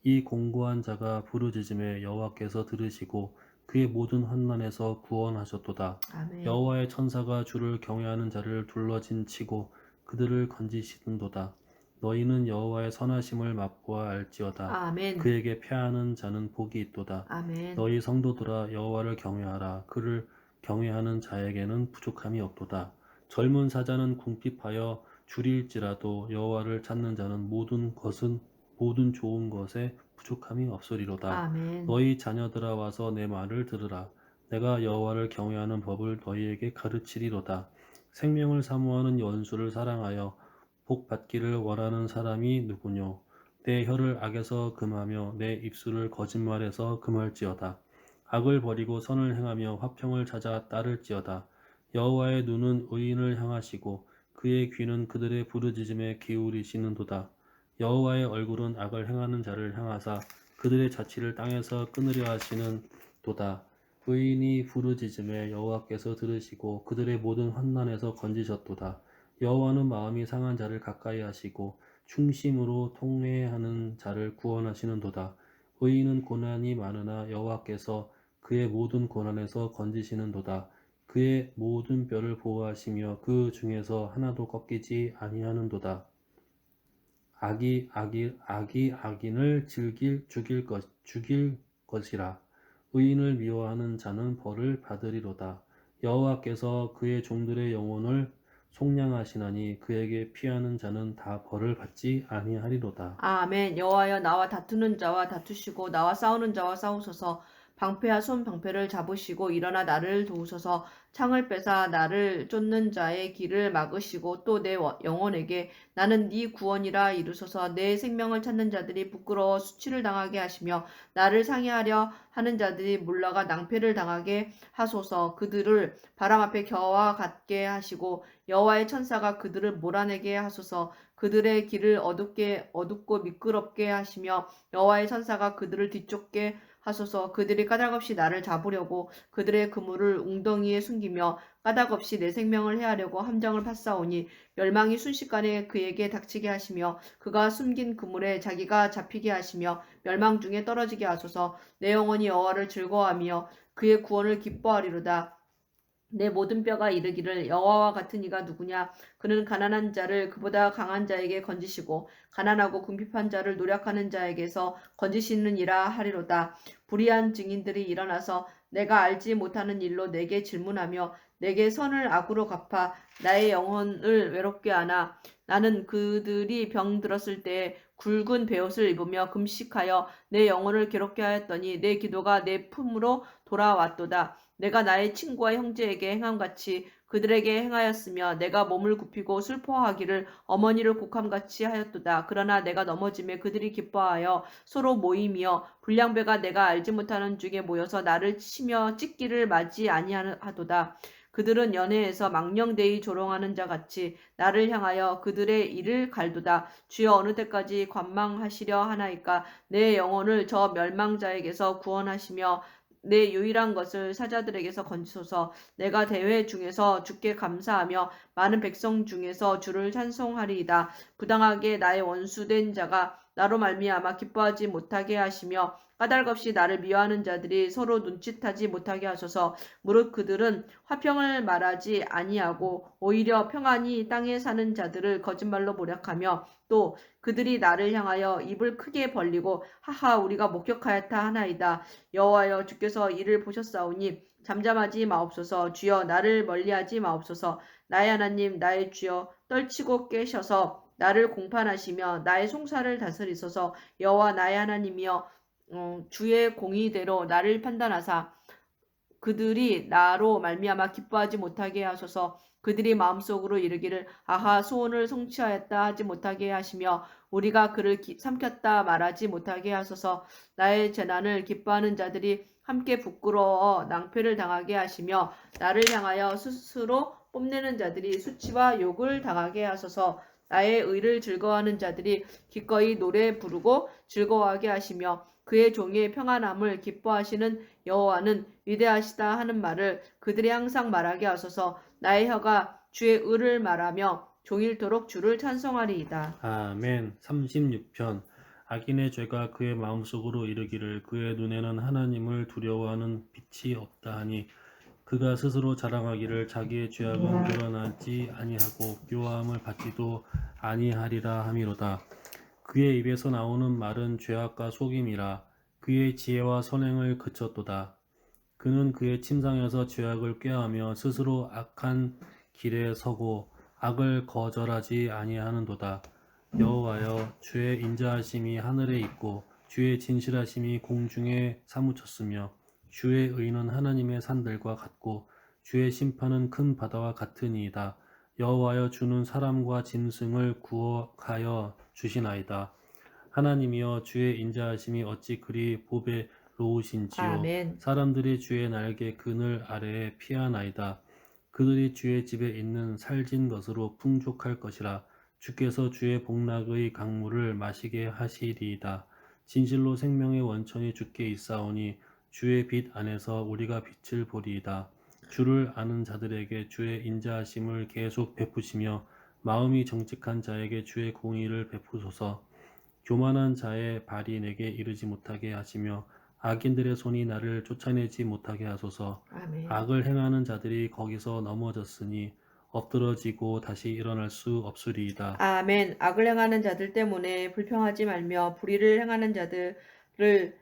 이 공고한 자가 부르짖음에 여호와께서 들으시고 그의 모든 환난에서 구원하셨도다. 아멘. 여호와의 천사가 주를 경외하는 자를 둘러진 치고 그들을 건지시는도다. 너희는 여호와의 선하심을 맛보아 알지어다. 아멘. 그에게 패하는 자는 복이 있도다. 아멘. 너희 성도들아 여호와를 경외하라. 그를 경외하는 자에게는 부족함이 없도다. 젊은 사자는 궁핍하여 줄일지라도 여호와를 찾는 자는 모든 좋은 것에 부족함이 없으리로다. 아멘. 너희 자녀들아 와서 내 말을 들으라. 내가 여호와를 경외하는 법을 너희에게 가르치리로다. 생명을 사모하는 연수를 사랑하여 복 받기를 원하는 사람이 누구뇨? 내 혀를 악에서 금하며 내 입술을 거짓말에서 금할지어다. 악을 버리고 선을 행하며 화평을 찾아 따를지어다. 여호와의 눈은 의인을 향하시고 그의 귀는 그들의 부르짖음에 기울이시는도다. 여호와의 얼굴은 악을 행하는 자를 향하사 그들의 자취를 땅에서 끊으려 하시는도다. 의인이 부르짖음에 여호와께서 들으시고 그들의 모든 환난에서 건지셨도다. 여호와는 마음이 상한 자를 가까이 하시고 충심으로 통회하는 자를 구원하시는도다. 의인은 고난이 많으나 여호와께서 그의 모든 고난에서 건지시는도다. 그의 모든 뼈를 보호하시며 그 중에서 하나도 꺾이지 아니하는도다. 악이 악인을 죽일 것이라. 의인을 미워하는 자는 벌을 받으리로다. 여호와께서 그의 종들의 영혼을 속량하시나니 그에게 피하는 자는 다 벌을 받지 아니하리로다. 아멘. 여호와여 나와 다투는 자와 다투시고 나와 싸우는 자와 싸우소서. 방패와 손 방패를 잡으시고 일어나 나를 도우소서. 창을 빼사 나를 쫓는 자의 길을 막으시고 또 내 영혼에게 나는 네 구원이라 이루소서. 내 생명을 찾는 자들이 부끄러워 수치를 당하게 하시며 나를 상해하려 하는 자들이 물러가 낭패를 당하게 하소서. 그들을 바람 앞에 겨와 같게 하시고 여호와의 천사가 그들을 몰아내게 하소서. 그들의 길을 어둡고 미끄럽게 하시며 여호와의 천사가 그들을 뒤쫓게 하소서. 그들이 까닭없이 나를 잡으려고 그들의 그물을 웅덩이에 숨기며 까닭없이 내 생명을 해하려고 함정을 팠사오니 멸망이 순식간에 그에게 닥치게 하시며 그가 숨긴 그물에 자기가 잡히게 하시며 멸망 중에 떨어지게 하소서. 내 영혼이 여호와를 즐거워하며 그의 구원을 기뻐하리로다. 내 모든 뼈가 이르기를 여호와와 같은 이가 누구냐? 그는 가난한 자를 그보다 강한 자에게 건지시고 가난하고 궁핍한 자를 노력하는 자에게서 건지시느니라 하리로다. 불의한 증인들이 일어나서 내가 알지 못하는 일로 내게 질문하며 내게 선을 악으로 갚아 나의 영혼을 외롭게 하나. 나는 그들이 병들었을 때에 굵은 베옷을 입으며 금식하여 내 영혼을 괴롭게 하였더니 내 기도가 내 품으로 돌아왔도다. 내가 나의 친구와 형제에게 행함같이 그들에게 행하였으며 내가 몸을 굽히고 슬퍼하기를 어머니를 곡함같이 하였도다. 그러나 내가 넘어짐에 그들이 기뻐하여 서로 모이며 불량배가 내가 알지 못하는 중에 모여서 나를 치며 찢기를 맞이 아니하도다. 그들은 연회에서 망령되이 조롱하는 자 같이 나를 향하여 그들의 이를 갈도다. 주여 어느 때까지 관망하시려 하나이까. 내 영혼을 저 멸망자에게서 구원하시며 내 유일한 것을 사자들에게서 건지소서. 내가 대회 중에서 주께 감사하며 많은 백성 중에서 주를 찬송하리이다. 부당하게 나의 원수된 자가 나로 말미암아 기뻐하지 못하게 하시며 까닭없이 나를 미워하는 자들이 서로 눈짓하지 못하게 하소서. 무릇 그들은 화평을 말하지 아니하고 오히려 평안히 땅에 사는 자들을 거짓말로 모략하며 또 그들이 나를 향하여 입을 크게 벌리고 하하 우리가 목격하였다 하나이다. 여호와여 주께서 이를 보셨사오니 잠잠하지 마옵소서. 주여 나를 멀리하지 마옵소서. 나의 하나님 나의 주여 떨치고 깨셔서 나를 공판하시며 나의 송사를 다스리소서. 여호와 나의 하나님이여 주의 공의대로 나를 판단하사 그들이 나로 말미암아 기뻐하지 못하게 하소서. 그들이 마음속으로 이르기를 아하 소원을 성취하였다 하지 못하게 하시며 우리가 그를 삼켰다 말하지 못하게 하소서. 나의 재난을 기뻐하는 자들이 함께 부끄러워 낭패를 당하게 하시며 나를 향하여 스스로 뽐내는 자들이 수치와 욕을 당하게 하소서. 나의 의를 즐거워하는 자들이 기꺼이 노래 부르고 즐거워하게 하시며 그의 종의 평안함을 기뻐하시는 여호와는 위대하시다 하는 말을 그들이 항상 말하게 하소서. 나의 혀가 주의 의를 말하며 종일토록 주를 찬송하리이다. 아멘. 36편. 악인의 죄가 그의 마음속으로 이르기를 그의 눈에는 하나님을 두려워하는 빛이 없다 하니 그가 스스로 자랑하기를 자기의 죄악은 드러나지 아니하고 묘함을 받지도 아니하리라 함이로다. 그의 입에서 나오는 말은 죄악과 속임이라. 그의 지혜와 선행을 그쳤도다. 그는 그의 침상에서 죄악을 꾀하며 스스로 악한 길에 서고 악을 거절하지 아니하는도다. 여호와여 주의 인자하심이 하늘에 있고 주의 진실하심이 공중에 사무쳤으며 주의 의는 하나님의 산들과 같고 주의 심판은 큰 바다와 같으니이다. 여호와여 주는 사람과 짐승을 구하여 주시나이다. 하나님이여 주의 인자하심이 어찌 그리 보배로우신지요. 아멘. 사람들이 주의 날개 그늘 아래에 피하나이다. 그들이 주의 집에 있는 살진 것으로 풍족할 것이라. 주께서 주의 복락의 강물을 마시게 하시리이다. 진실로 생명의 원천이 주께 있사오니 주의 빛 안에서 우리가 빛을 보리이다. 주를 아는 자들에게 주의 인자하심을 계속 베푸시며 마음이 정직한 자에게 주의 공의를 베푸소서. 교만한 자의 발이 내게 이르지 못하게 하시며 악인들의 손이 나를 쫓아내지 못하게 하소서. 아멘. 악을 행하는 자들이 거기서 넘어졌으니 엎드러지고 다시 일어날 수 없으리이다. 아멘. 악을 행하는 자들 때문에 불평하지 말며 불의를 행하는 자들을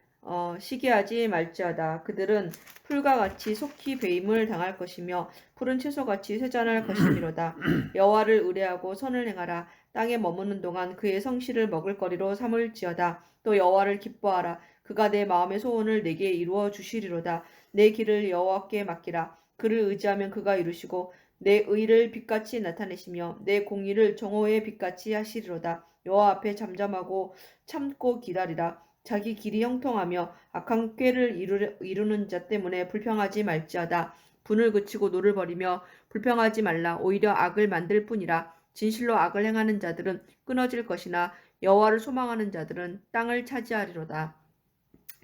시기하지 말지어다. 그들은 풀과 같이 속히 배임을 당할 것이며 푸른 채소같이 쇠잔할 것이미로다. 여호와를 의뢰하고 선을 행하라. 땅에 머무는 동안 그의 성실을 먹을거리로 삼을지어다. 또 여호와를 기뻐하라. 그가 내 마음의 소원을 내게 이루어 주시리로다. 내 길을 여호와께 맡기라. 그를 의지하면 그가 이루시고 내 의를 빛같이 나타내시며 내 공의를 정오의 빛같이 하시리로다. 여호와 앞에 잠잠하고 참고 기다리라. 자기 길이 형통하며 악한 꾀를 이루는 자 때문에 불평하지 말지어다. 분을 그치고 노를 버리며 불평하지 말라. 오히려 악을 만들 뿐이라. 진실로 악을 행하는 자들은 끊어질 것이나 여호와를 소망하는 자들은 땅을 차지하리로다.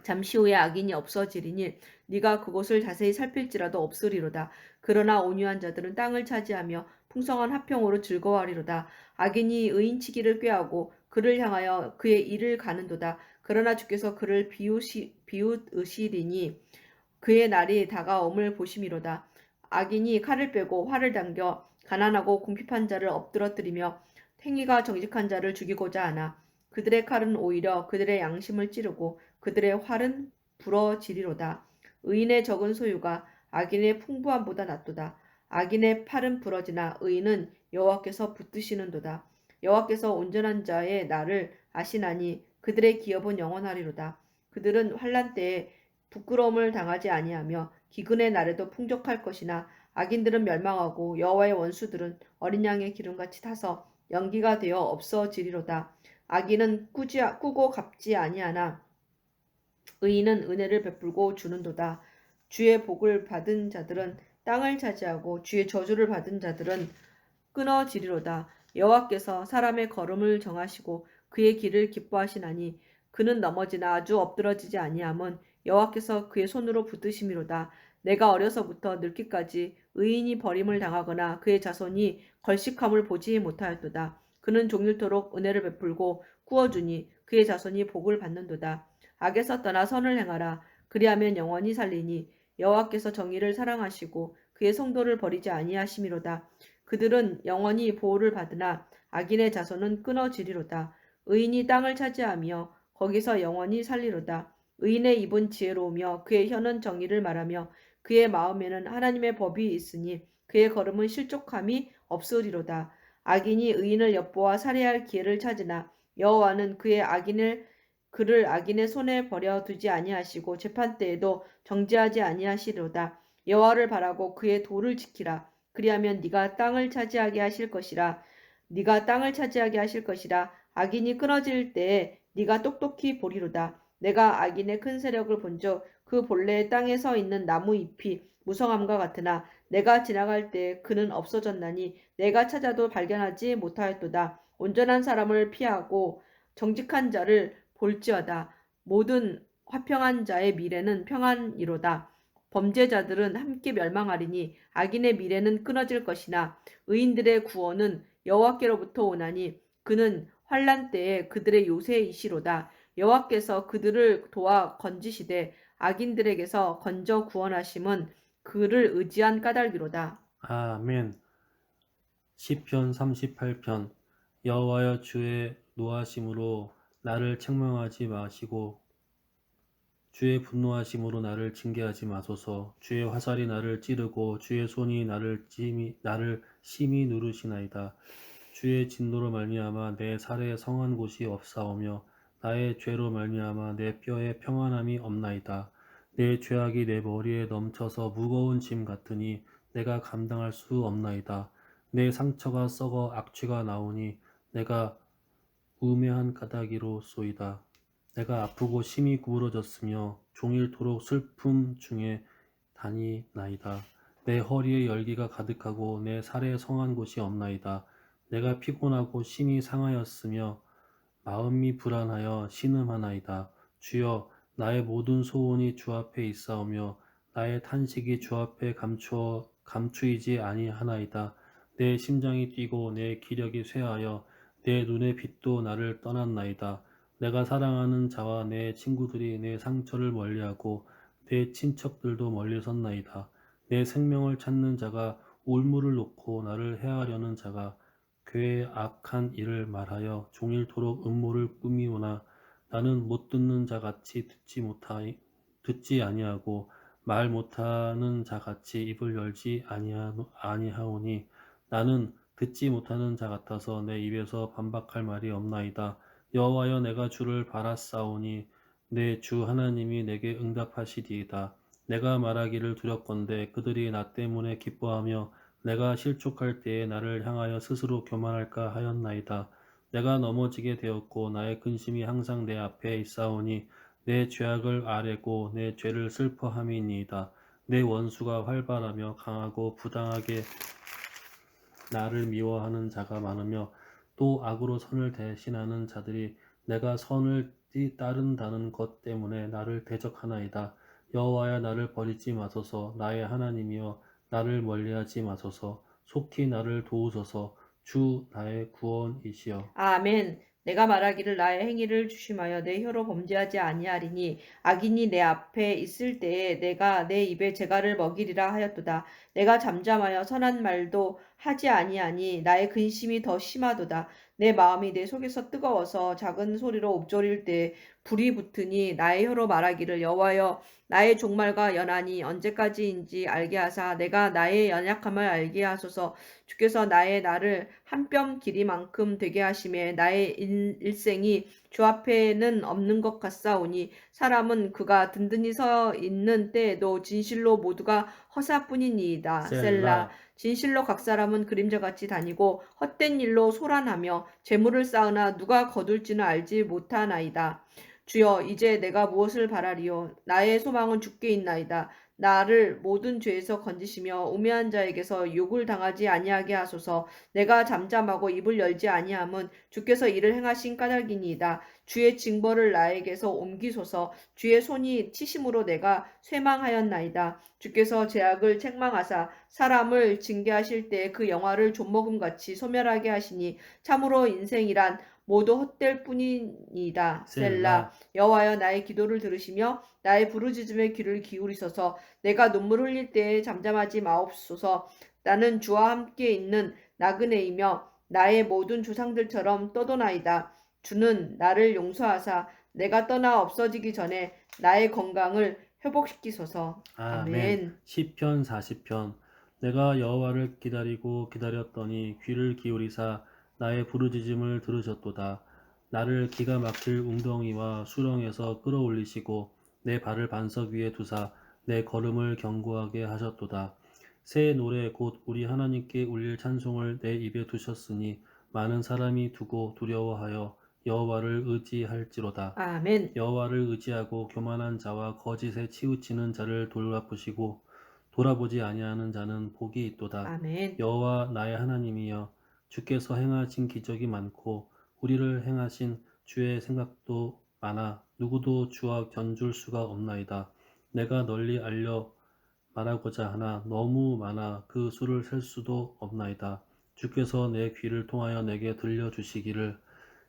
잠시 후에 악인이 없어지리니 네가 그곳을 자세히 살필지라도 없으리로다. 그러나 온유한 자들은 땅을 차지하며 풍성한 화평으로 즐거워하리로다. 악인이 의인치기를 꾀하고 그를 향하여 그의 일을 가는도다. 그러나 주께서 그를 비웃으시리니 그의 날이 다가옴을 보심이로다. 악인이 칼을 빼고 활을 당겨 가난하고 궁핍한 자를 엎드러뜨리며 행위가 정직한 자를 죽이고자 하나 그들의 칼은 오히려 그들의 양심을 찌르고 그들의 활은 부러지리로다. 의인의 적은 소유가 악인의 풍부함보다 낫도다. 악인의 팔은 부러지나 의인은 여호와께서 붙드시는도다. 여호와께서 온전한 자의 날을 아시나니 그들의 기업은 영원하리로다. 그들은 환난 때에 부끄러움을 당하지 아니하며 기근의 날에도 풍족할 것이나 악인들은 멸망하고 여호와의 원수들은 어린 양의 기름같이 타서 연기가 되어 없어지리로다. 악인은 꾸고 갚지 아니하나 의인은 은혜를 베풀고 주는도다. 주의 복을 받은 자들은 땅을 차지하고 주의 저주를 받은 자들은 끊어지리로다. 여호와께서 사람의 걸음을 정하시고 그의 길을 기뻐하시나니 그는 넘어지나 아주 엎드러지지 아니함은 여호와께서 그의 손으로 붙드심이로다. 내가 어려서부터 늙기까지 의인이 버림을 당하거나 그의 자손이 걸식함을 보지 못하였도다. 그는 종일토록 은혜를 베풀고 꾸어주니 그의 자손이 복을 받는도다. 악에서 떠나 선을 행하라. 그리하면 영원히 살리니 여호와께서 정의를 사랑하시고 그의 성도를 버리지 아니하심이로다. 그들은 영원히 보호를 받으나 악인의 자손은 끊어지리로다. 의인이 땅을 차지하며 거기서 영원히 살리로다. 의인의 입은 지혜로우며 그의 혀는 정의를 말하며 그의 마음에는 하나님의 법이 있으니 그의 걸음은 실족함이 없으리로다. 악인이 의인을 엿보아 살해할 기회를 찾으나 여호와는 그를 악인의 손에 버려두지 아니하시고 재판 때에도 정죄하지 아니하시리로다. 여호와를 바라고 그의 도를 지키라. 그리하면 네가 땅을 차지하게 하실 것이라. 네가 땅을 차지하게 하실 것이라. 악인이 끊어질 때에 네가 똑똑히 보리로다. 내가 악인의 큰 세력을 본즉 그 본래 땅에 서 있는 나무 잎이 무성함과 같으나 내가 지나갈 때 그는 없어졌나니 내가 찾아도 발견하지 못하였도다. 온전한 사람을 피하고 정직한 자를 볼지어다. 모든 화평한 자의 미래는 평안이로다. 범죄자들은 함께 멸망하리니 악인의 미래는 끊어질 것이나 의인들의 구원은 여호와께로부터 오나니 그는 환난 때에 그들의 요새이시로다. 여호와께서 그들을 도와 건지시되 악인들에게서 건져 구원하심은 그를 의지한 까닭이로다. 아멘. 시편 38편. 여호와여, 주의 노하심으로 나를 책망하지 마시고 주의 분노하심으로 나를 징계하지 마소서. 주의 화살이 나를 찌르고 주의 손이 나를 심히 누르시나이다. 주의 진노로 말미암아 내 살에 성한 곳이 없사오며 나의 죄로 말미암아 내 뼈에 평안함이 없나이다. 내 죄악이 내 머리에 넘쳐서 무거운 짐 같으니 내가 감당할 수 없나이다. 내 상처가 썩어 악취가 나오니 내가 우매한 까닭이로소이다. 내가 아프고 심히 구부러졌으며 종일토록 슬픔 중에 다니나이다. 내 허리에 열기가 가득하고 내 살에 성한 곳이 없나이다. 내가 피곤하고 심히 상하였으며 마음이 불안하여 신음하나이다. 주여, 나의 모든 소원이 주 앞에 있사오며 나의 탄식이 주 앞에 감추이지 아니하나이다. 내 심장이 뛰고 내 기력이 쇠하여 내 눈의 빛도 나를 떠났나이다. 내가 사랑하는 자와 내 친구들이 내 상처를 멀리하고 내 친척들도 멀리 섰나이다. 내 생명을 찾는 자가 올무를 놓고 나를 해하려는 자가 괴의 악한 일을 말하여 종일토록 음모를 꾸미오나 나는 못 듣는 자같이 듣지 아니하고 말 못하는 자같이 입을 열지 아니하오니 나는 듣지 못하는 자 같아서 내 입에서 반박할 말이 없나이다. 여호와여, 내가 주를 바랐사오니 내 주 하나님이 내게 응답하시리이다. 내가 말하기를 두렵건대 그들이 나 때문에 기뻐하며 내가 실족할 때에 나를 향하여 스스로 교만할까 하였나이다. 내가 넘어지게 되었고 나의 근심이 항상 내 앞에 있사오니 내 죄악을 아뢰고 내 죄를 슬퍼함이니이다. 내 원수가 활발하며 강하고 부당하게 나를 미워하는 자가 많으며 또 악으로 선을 대신하는 자들이 내가 선을 따른다는 것 때문에 나를 대적하나이다. 여호와야, 나를 버리지 마소서. 나의 하나님이여, 나를 멀리하지 마소서. 속히 나를 도우소서. 주 나의 구원이시여. 아멘. 내가 말하기를 나의 행위를 주심하여 내 혀로 범죄하지 아니하리니 악인이 내 앞에 있을 때에 내가 내 입에 재갈을 먹이리라 하였도다. 내가 잠잠하여 선한 말도 하지 아니하니 나의 근심이 더 심하도다. 내 마음이 내 속에서 뜨거워서 작은 소리로 옵조릴 때 불이 붙으니 나의 혀로 말하기를 여호와여 나의 종말과 연한이 언제까지인지 알게 하사 내가 나의 연약함을 알게 하소서. 주께서 나의 날을 한 뼘 길이만큼 되게 하심에 나의 일생이 주 앞에는 없는 것 같사오니 사람은 그가 든든히 서 있는 때에도 진실로 모두가 허사뿐이니이다. 셀라. 진실로 각 사람은 그림자같이 다니고 헛된 일로 소란하며 재물을 쌓으나 누가 거둘지는 알지 못하나이다. 주여 이제 내가 무엇을 바라리요 나의 소망은 주께 있나이다. 나를 모든 죄에서 건지시며 우매한 자에게서 욕을 당하지 아니하게 하소서. 내가 잠잠하고 입을 열지 아니함은 주께서 이를 행하신 까닭이니이다. 주의 징벌을 나에게서 옮기소서. 주의 손이 치심으로 내가 쇠망하였나이다. 주께서 죄악을 책망하사 사람을 징계하실 때 그 영화를 좀먹음같이 소멸하게 하시니 참으로 인생이란 모두 헛될 뿐이니이다. 셀라. 여호와여 나의 기도를 들으시며 나의 부르짖음에 귀를 기울이소서. 내가 눈물 흘릴 때에 잠잠하지 마옵소서. 나는 주와 함께 있는 나그네이며 나의 모든 조상들처럼 떠도나이다. 주는 나를 용서하사 내가 떠나 없어지기 전에 나의 건강을 회복시키소서. 아멘. 시편 40편. 내가 여호와를 기다리고 기다렸더니 귀를 기울이사 나의 부르짖음을 들으셨도다. 나를 기가 막힐 웅덩이와 수렁에서 끌어올리시고 내 발을 반석 위에 두사 내 걸음을 견고하게 하셨도다. 새 노래 곧 우리 하나님께 울릴 찬송을 내 입에 두셨으니 많은 사람이 두고 두려워하여 여호와를 의지할지로다. 아멘. 여호와를 의지하고 교만한 자와 거짓에 치우치는 자를 돌아보지 아니하는 자는 복이 있도다. 아멘. 여호와 나의 하나님이여 주께서 행하신 기적이 많고 우리를 행하신 주의 생각도 많아 누구도 주와 견줄 수가 없나이다. 내가 널리 알려 말하고자 하나 너무 많아 그 수를 셀 수도 없나이다. 주께서 내 귀를 통하여 내게 들려주시기를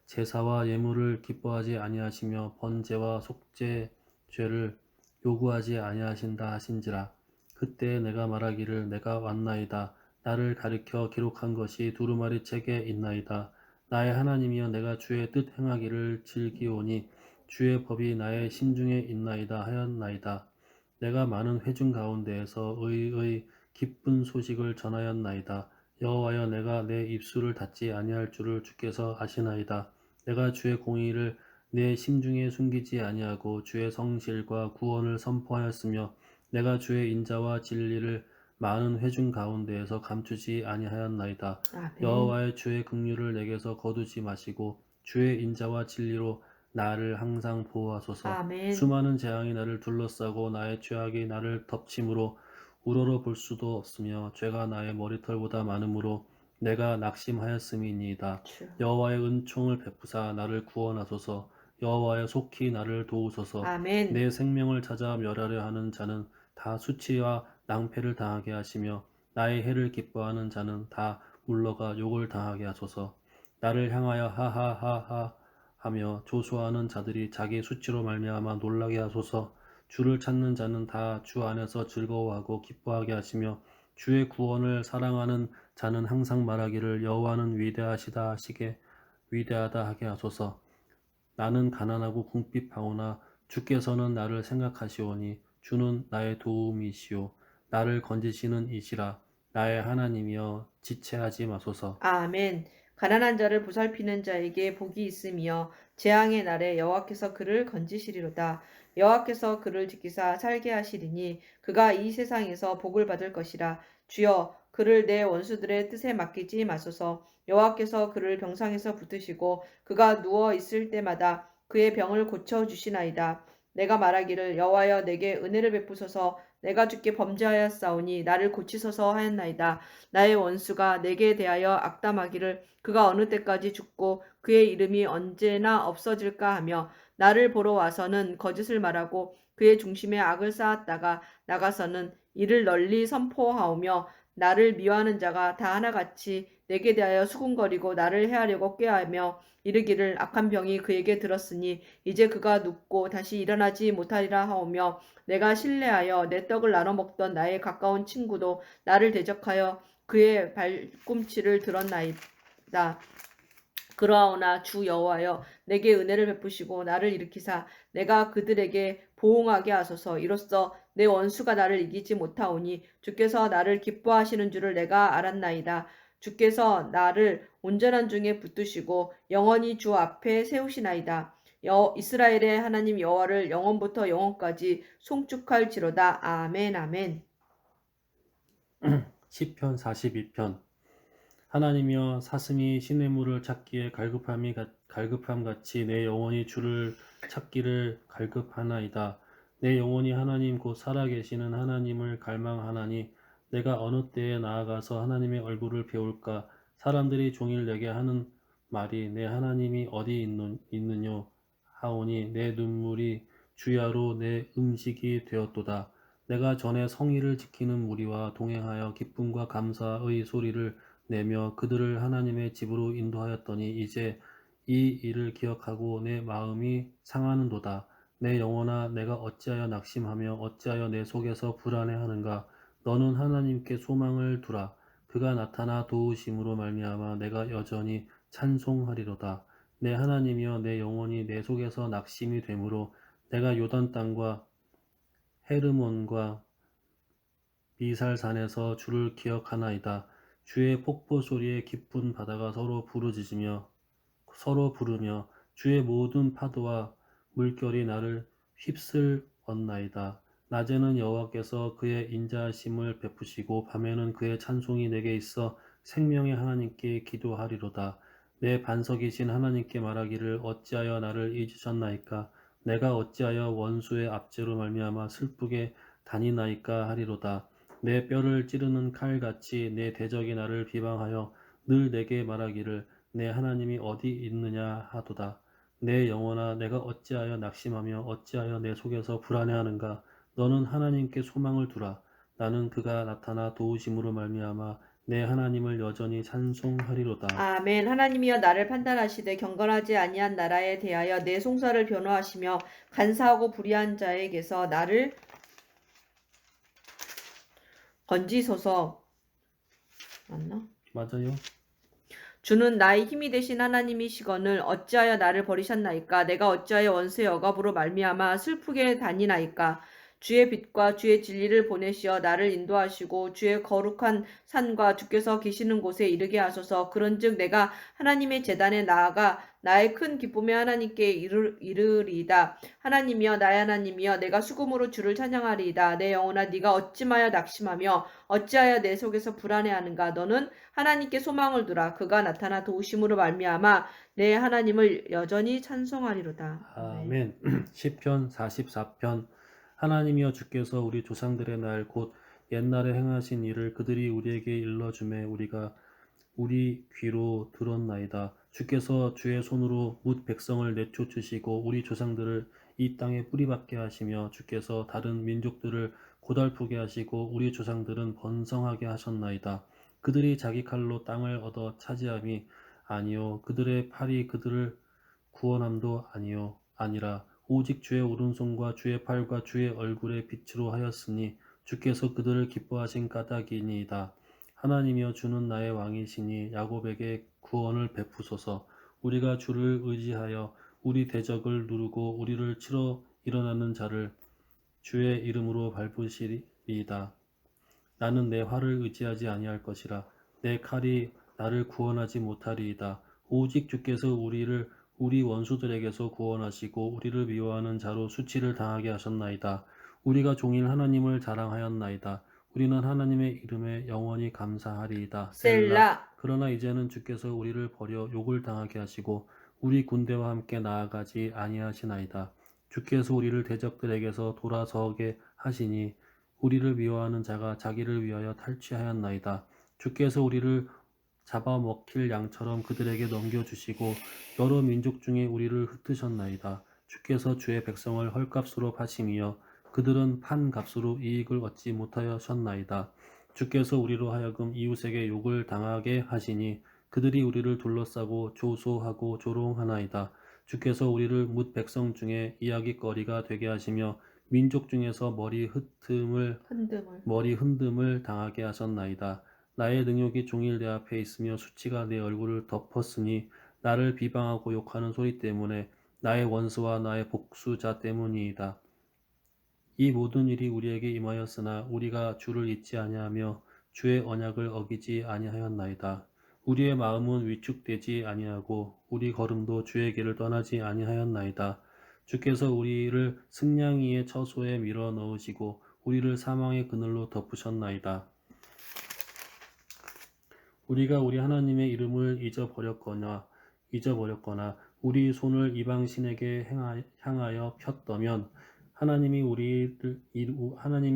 제사와 예물을 기뻐하지 아니하시며 번제와 속죄 죄를 요구하지 아니하신다 하신지라. 그때 내가 말하기를 내가 왔나이다. 나를 가리켜 기록한 것이 두루마리 책에 있나이다. 나의 하나님이여 내가 주의 뜻 행하기를 즐기오니 주의 법이 나의 심중에 있나이다 하였나이다. 내가 많은 회중 가운데에서 의의 기쁜 소식을 전하였나이다. 여호와여 내가 내 입술을 닫지 아니할 줄을 주께서 아시나이다. 내가 주의 공의를 내 심중에 숨기지 아니하고 주의 성실과 구원을 선포하였으며 내가 주의 인자와 진리를 많은 회중 가운데에서 감추지 아니하였나이다. 아멘. 여호와의 주의 긍휼을 내게서 거두지 마시고 주의 인자와 진리로 나를 항상 보호하소서. 아멘. 수많은 재앙이 나를 둘러싸고 나의 죄악이 나를 덮침으로 우러러 볼 수도 없으며 죄가 나의 머리털보다 많으므로 내가 낙심하였음이니이다. 여호와의 은총을 베푸사 나를 구원하소서. 여호와의 속히 나를 도우소서. 아멘. 내 생명을 찾아 멸하려 하는 자는 다 수치와 낭패를 당하게 하시며 나의 해를 기뻐하는 자는 다 물러가 욕을 당하게 하소서. 나를 향하여 하하하하 하며 조소하는 자들이 자기 수치로 말미암아 놀라게 하소서. 주를 찾는 자는 다 주 안에서 즐거워하고 기뻐하게 하시며 주의 구원을 사랑하는 자는 항상 말하기를 여호와는 위대하시다 하시게 위대하다 하게 하소서. 나는 가난하고 궁핍하오나 주께서는 나를 생각하시오니 주는 나의 도움이시오. 나를 건지시는 이시라. 나의 하나님이여 지체하지 마소서. 아멘. 가난한 자를 보살피는 자에게 복이 있으며 재앙의 날에 여호와께서 그를 건지시리로다. 여호와께서 그를 지키사 살게 하시리니 그가 이 세상에서 복을 받을 것이라. 주여 그를 내 원수들의 뜻에 맡기지 마소서. 여호와께서 그를 병상에서 붙으시고 그가 누워 있을 때마다 그의 병을 고쳐 주시나이다. 내가 말하기를 여호와여 내게 은혜를 베푸소서. 내가 주께 범죄하였사오니 나를 고치소서 하였나이다. 나의 원수가 내게 대하여 악담하기를 그가 어느 때까지 죽고 그의 이름이 언제나 없어질까 하며 나를 보러 와서는 거짓을 말하고 그의 중심에 악을 쌓았다가 나가서는 이를 널리 선포하오며 나를 미워하는 자가 다 하나같이 내게 대하여 수군거리고 나를 해하려고 꾀하며 이르기를 악한 병이 그에게 들었으니 이제 그가 눕고 다시 일어나지 못하리라 하오며 내가 신뢰하여 내 떡을 나눠 먹던 나의 가까운 친구도 나를 대적하여 그의 발꿈치를 들었나이다. 그러하오나 주 여호와여 내게 은혜를 베푸시고 나를 일으키사 내가 그들에게 보응하게 하소서. 이로써 내 원수가 나를 이기지 못하오니 주께서 나를 기뻐하시는 줄을 내가 알았나이다. 주께서 나를 온전한 중에 붙드시고 영원히 주 앞에 세우시나이다. 이스라엘의 하나님 여호와를 영원부터 영원까지 송축할지로다. 아멘 아멘. 시편 42편. 하나님이여 사슴이 시냇물을 찾기에 갈급함 같이 내 영혼이 주를 찾기를 갈급하나이다. 내 영혼이 하나님 곧 살아계시는 하나님을 갈망하나니 내가 어느 때에 나아가서 하나님의 얼굴을 배울까. 사람들이 종일 내게 하는 말이 내 하나님이 어디 있느뇨 하오니 내 눈물이 주야로 내 음식이 되었도다. 내가 전에 성의를 지키는 무리와 동행하여 기쁨과 감사의 소리를 내며 그들을 하나님의 집으로 인도하였더니 이제 이 일을 기억하고 내 마음이 상하는도다. 내 영혼아 내가 어찌하여 낙심하며 어찌하여 내 속에서 불안해하는가. 너는 하나님께 소망을 두라. 그가 나타나 도우심으로 말미암아 내가 여전히 찬송하리로다. 내 하나님이여 내 영혼이 내 속에서 낙심이 되므로 내가 요단 땅과 헤르몬과 미살산에서 주를 기억하나이다. 주의 폭포 소리에 깊은 바다가 서로 부르며 주의 모든 파도와 물결이 나를 휩쓸었나이다. 낮에는 여호와께서 그의 인자하심을 베푸시고 밤에는 그의 찬송이 내게 있어 생명의 하나님께 기도하리로다. 내 반석이신 하나님께 말하기를 어찌하여 나를 잊으셨나이까. 내가 어찌하여 원수의 압제로 말미암아 슬프게 다니나이까 하리로다. 내 뼈를 찌르는 칼같이 내 대적이 나를 비방하여 늘 내게 말하기를 내 하나님이 어디 있느냐 하도다. 내 영혼아 내가 어찌하여 낙심하며 어찌하여 내 속에서 불안해하는가. 너는 하나님께 소망을 두라. 나는 그가 나타나 도우심으로 말미암아 내 하나님을 여전히 찬송하리로다. 아멘. 하나님이여 나를 판단하시되 경건하지 아니한 나라에 대하여 내 송사를 변호하시며 간사하고 불의한 자에게서 나를 건지소서. 맞나? 맞아요. 주는 나의 힘이 되신 하나님이시거늘 어찌하여 나를 버리셨나이까. 내가 어찌하여 원수의 억압으로 말미암아 슬프게 다니나이까. 주의 빛과 주의 진리를 보내시어 나를 인도하시고 주의 거룩한 산과 주께서 계시는 곳에 이르게 하소서. 그런즉 내가 하나님의 제단에 나아가 나의 큰 기쁨의 하나님께 이르리이다. 하나님이여 나의 하나님이여 내가 수금으로 주를 찬양하리이다. 내 영혼아 네가 어찌하여 낙심하며 어찌하여 내 속에서 불안해하는가. 너는 하나님께 소망을 두라. 그가 나타나 도우심으로 말미암아 내 하나님을 여전히 찬송하리로다. 아멘. 시편 44편. 하나님이여 주께서 우리 조상들의 날 곧 옛날에 행하신 일을 그들이 우리에게 일러주매 우리가 우리 귀로 들었나이다. 주께서 주의 손으로 뭇 백성을 내쫓으시고 우리 조상들을 이 땅에 뿌리박게 하시며 주께서 다른 민족들을 고달프게 하시고 우리 조상들은 번성하게 하셨나이다. 그들이 자기 칼로 땅을 얻어 차지함이 아니요 그들의 팔이 그들을 구원함도 아니라 오직 주의 오른손과 주의 팔과 주의 얼굴의 빛으로 하였으니 주께서 그들을 기뻐하신 까닭이니이다. 하나님이여 주는 나의 왕이시니 야곱에게 구원을 베푸소서. 우리가 주를 의지하여 우리 대적을 누르고 우리를 치러 일어나는 자를 주의 이름으로 밟으시리이다. 나는 내 활을 의지하지 아니할 것이라. 내 칼이 나를 구원하지 못하리이다. 오직 주께서 우리를 우리 원수들에게서 구원하시고 우리를 미워하는 자로 수치를 당하게 하셨나이다. 우리가 종일 하나님을 자랑하였나이다. 우리는 하나님의 이름에 영원히 감사하리이다. 셀라. 그러나 이제는 주께서 우리를 버려 욕을 당하게 하시고 우리 군대와 함께 나아가지 아니하시나이다. 주께서 우리를 대적들에게서 돌아서게 하시니 우리를 미워하는 자가 자기를 위하여 탈취하였나이다. 주께서 우리를 잡아먹힐 양처럼 그들에게 넘겨주시고 여러 민족 중에 우리를 흩으셨나이다. 주께서 주의 백성을 헐값으로 파심이여 그들은 판값으로 이익을 얻지 못하셨나이다. 주께서 우리로 하여금 이웃에게 욕을 당하게 하시니 그들이 우리를 둘러싸고 조소하고 조롱하나이다. 주께서 우리를 뭇 백성 중에 이야깃거리가 되게 하시며 민족 중에서 머리 흔듦을 당하게 하셨나이다. 나의 능욕이 종일 내 앞에 있으며 수치가 내 얼굴을 덮었으니 나를 비방하고 욕하는 소리 때문에 나의 원수와 나의 복수자 때문이이다. 이 모든 일이 우리에게 임하였으나 우리가 주를 잊지 아니하며 주의 언약을 어기지 아니하였나이다. 우리의 마음은 위축되지 아니하고 우리 걸음도 주의 길을 떠나지 아니하였나이다. 주께서 우리를 승냥이의 처소에 밀어 넣으시고 우리를 사망의 그늘로 덮으셨나이다. 우리가 우리 하나님의 이름을 잊어버렸거나 우리 손을 이방신에게 향하여 폈더면 하나님이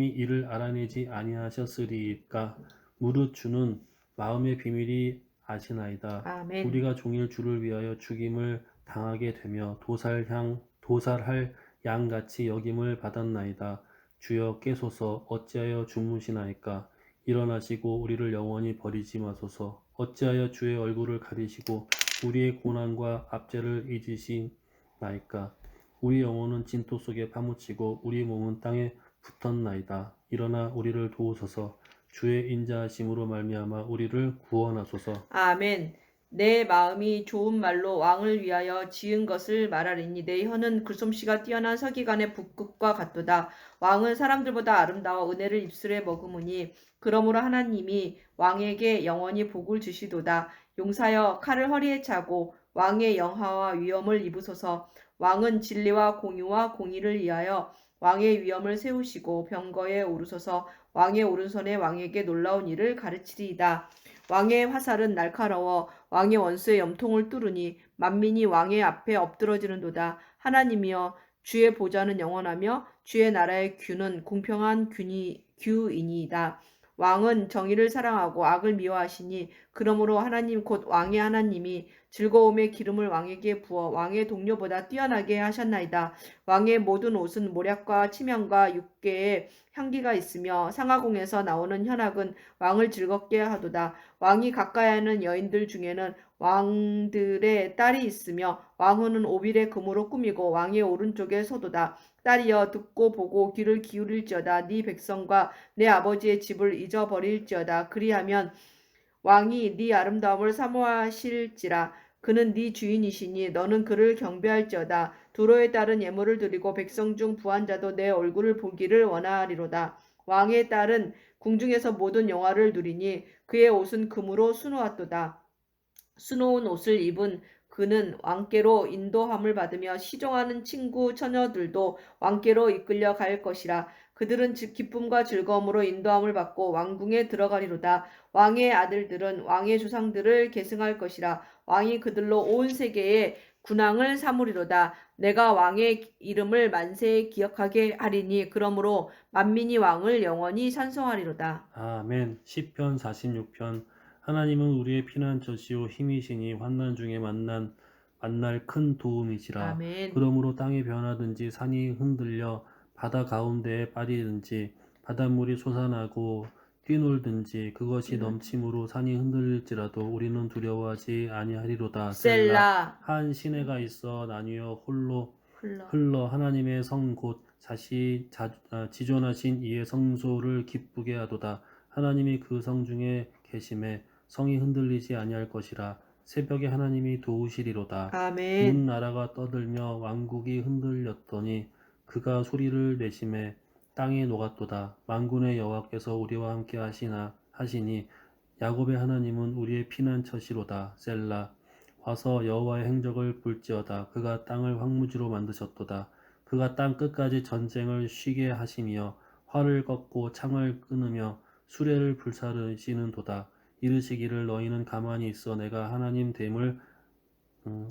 이를 알아내지 아니하셨으리이까. 무릇 주는 마음의 비밀이 아시나이다. 아멘. 우리가 종일 주를 위하여 죽임을 당하게 되며 도살할 양같이 여김을 받았나이다. 주여 깨소서. 어찌하여 주무시나이까. 일어나시고 우리를 영원히 버리지 마소서. 어찌하여 주의 얼굴을 가리시고 우리의 고난과 압제를 잊으시나이까. 우리 영혼은 진토 속에 파묻히고 우리 몸은 땅에 붙었나이다. 일어나 우리를 도우소서. 주의 인자하심으로 말미암아 우리를 구원하소서. 아멘. 내 마음이 좋은 말로 왕을 위하여 지은 것을 말하리니 내 혀는 글솜씨가 뛰어난 서기관의 북극과 같도다. 왕은 사람들보다 아름다워 은혜를 입술에 머금으니 그러므로 하나님이 왕에게 영원히 복을 주시도다. 용사여 칼을 허리에 차고 왕의 영화와 위엄을 입으소서. 왕은 진리와 공의와 공의를 위하여 왕의 위엄을 세우시고 병거에 오르소서. 왕의 오른손에 왕에게 놀라운 일을 가르치리이다. 왕의 화살은 날카로워 왕의 원수의 염통을 뚫으니 만민이 왕의 앞에 엎드러지는도다. 하나님이여 주의 보좌는 영원하며 주의 나라의 규는 공평한 규이니이다. 왕은 정의를 사랑하고 악을 미워하시니 그러므로 하나님 곧 왕의 하나님이 즐거움의 기름을 왕에게 부어 왕의 동료보다 뛰어나게 하셨나이다. 왕의 모든 옷은 모략과 치명과 육계에 향기가 있으며 상하공에서 나오는 현악은 왕을 즐겁게 하도다. 왕이 가까이 하는 여인들 중에는 왕들의 딸이 있으며 왕후는 오빌의 금으로 꾸미고 왕의 오른쪽에 서도다. 딸이여 듣고 보고 귀를 기울일지어다. 네 백성과 내 아버지의 집을 잊어버릴지어다. 그리하면 왕이 네 아름다움을 사모하실지라. 그는 네 주인이시니 너는 그를 경배할지어다. 두로에 따른 예물을 드리고 백성 중 부한 자도 내 얼굴을 보기를 원하리로다. 왕의 딸은 궁중에서 모든 영화를 누리니 그의 옷은 금으로 수놓았도다. 수놓은 옷을 입은 그는 왕께로 인도함을 받으며 시종하는 친구 처녀들도 왕께로 이끌려 갈 것이라. 그들은 기쁨과 즐거움으로 인도함을 받고 왕궁에 들어가리로다. 왕의 아들들은 왕의 조상들을 계승할 것이라. 왕이 그들로 온 세계에 군왕을 삼으리로다. 내가 왕의 이름을 만세에 기억하게 하리니 그러므로 만민이 왕을 영원히 찬송하리로다. 아멘. 시편 46편. 하나님은 우리의 피난처시요 힘이시니 환난 중에 만날 큰 도움이시라. 아멘. 그러므로 땅이 변하든지 산이 흔들려 바다 가운데에 빠지든지 바닷물이 솟아나고 뛰놀든지 그것이 넘침으로 산이 흔들릴지라도 우리는 두려워하지 아니하리로다. 셀라. 한 시내가 있어 나뉘어 홀로 흘러. 흘러 하나님의 성 곧 지존하신 이의 성소를 기쁘게 하도다. 하나님이 그 성 중에 계심에 성이 흔들리지 아니할 것이라. 새벽에 하나님이 도우시리로다. 아멘. 온 나라가 떠들며 왕국이 흔들렸더니 그가 소리를 내심에 땅이 녹았도다. 만군의 여호와께서 우리와 함께 하시니 야곱의 하나님은 우리의 피난처시로다. 셀라. 와서 여호와의 행적을 볼지어다. 그가 땅을 황무지로 만드셨도다. 그가 땅 끝까지 전쟁을 쉬게 하시며 활을 꺾고 창을 끊으며 수레를 불사르시는도다. 이르시기를 너희는 가만히 있어 내가 하나님 됨을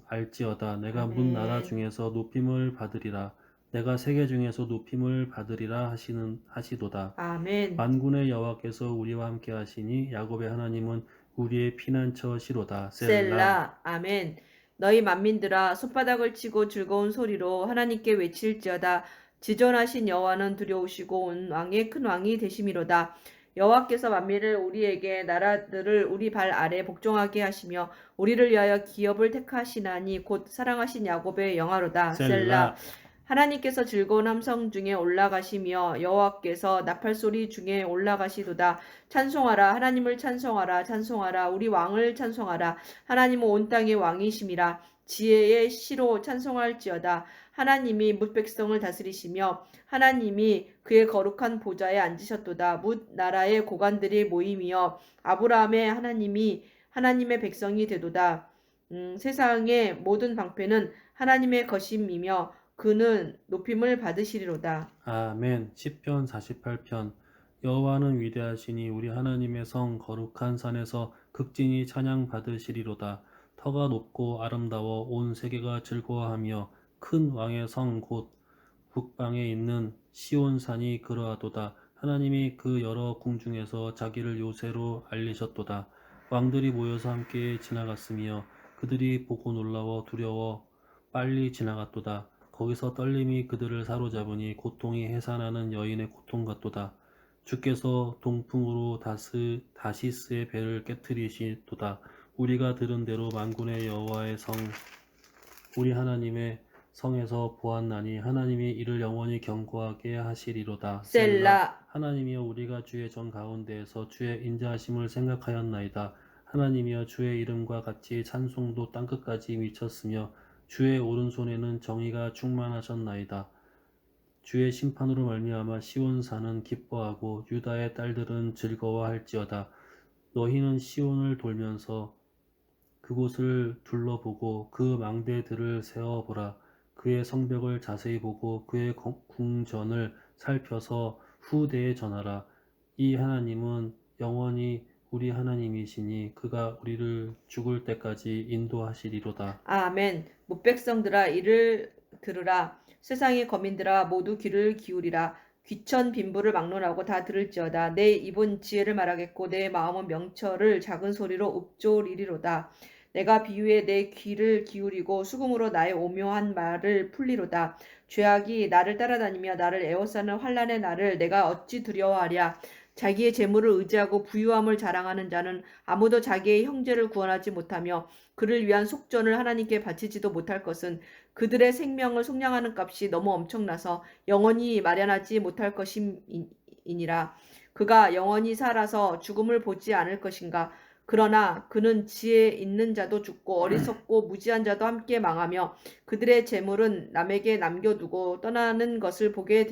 알지어다. 내가 문 아멘. 나라 중에서 높임을 받으리라. 내가 세계 중에서 높임을 받으리라 하시도다. 아멘. 만군의 여호와께서 우리와 함께 하시니 야곱의 하나님은 우리의 피난처시로다. 셀라. 아멘. 너희 만민들아 손바닥을 치고 즐거운 소리로 하나님께 외칠지어다. 지존하신 여호와는 두려우시고 온 왕의 큰 왕이 되심이로다. 여호와께서 만민을 우리에게 나라들을 우리 발 아래 복종하게 하시며 우리를 위하여 기업을 택하시나니 곧 사랑하신 야곱의 영화로다. 셀라. 하나님께서 즐거운 함성 중에 올라가시며 여호와께서 나팔소리 중에 올라가시도다. 찬송하라. 하나님을 찬송하라. 찬송하라. 우리 왕을 찬송하라. 하나님은 온 땅의 왕이심이라. 지혜의 시로 찬송할지어다. 하나님이 뭇 백성을 다스리시며 하나님이 그의 거룩한 보좌에 앉으셨도다. 뭇 나라의 고관들이 모임이여 아브라함의 하나님이 하나님의 백성이 되도다. 세상의 모든 방패는 하나님의 것임이며 그는 높임을 받으시리로다. 아멘. 시편 48편. 여호와는 위대하시니 우리 하나님의 성 거룩한 산에서 극진히 찬양 받으시리로다. 터가 높고 아름다워 온 세계가 즐거워하며 큰 왕의 성 곧 북방에 있는 시온산이 그러하도다. 하나님이 그 여러 궁중에서 자기를 요새로 알리셨도다. 왕들이 모여서 함께 지나갔으며 그들이 보고 놀라워 두려워 빨리 지나갔도다. 거기서 떨림이 그들을 사로잡으니 고통이 해산하는 여인의 고통 같도다. 주께서 동풍으로 다시스의 배를 깨뜨리시도다. 우리가 들은 대로 만군의 여호와의 성 우리 하나님의 성에서 보았나니 하나님이 이를 영원히 견고하게 하시리로다. 셀라. 하나님이여 우리가 주의 전 가운데에서 주의 인자하심을 생각하였나이다. 하나님이여 주의 이름과 같이 찬송도 땅끝까지 미쳤으며 주의 오른손에는 정의가 충만하셨나이다. 주의 심판으로 말미암아 시온산은 기뻐하고 유다의 딸들은 즐거워할지어다. 너희는 시온을 돌면서 그곳을 둘러보고 그 망대들을 세어보라. 그의 성벽을 자세히 보고 그의 궁전을 살펴서 후대에 전하라. 이 하나님은 영원히 우리 하나님이시니 그가 우리를 죽을 때까지 인도하시리로다. 아멘. 뭇백성들아 이를 들으라. 세상의 거민들아 모두 귀를 기울이라. 귀천 빈부를 막론하고 다 들을지어다. 내 입은 지혜를 말하겠고 내 마음은 명철을 작은 소리로 읊조리리로다. 내가 비유에 내 귀를 기울이고 수금으로 나의 오묘한 말을 풀리로다. 죄악이 나를 따라다니며 나를 에워싸는 환난의 날을 내가 어찌 두려워하랴. 자기의 재물을 의지하고 부유함을 자랑하는 자는 아무도 자기의 형제를 구원하지 못하며 그를 위한 속전을 하나님께 바치지도 못할 것은 그들의 생명을 속량하는 값이 너무 엄청나서 영원히 마련하지 못할 것임이니라. 그가 영원히 살아서 죽음을 보지 않을 것인가. 그러나 그는 지혜 있는 자도 죽고 어리석고 무지한 자도 함께 망하며 그들의 재물은 남에게 남겨두고 떠나는 것을 보게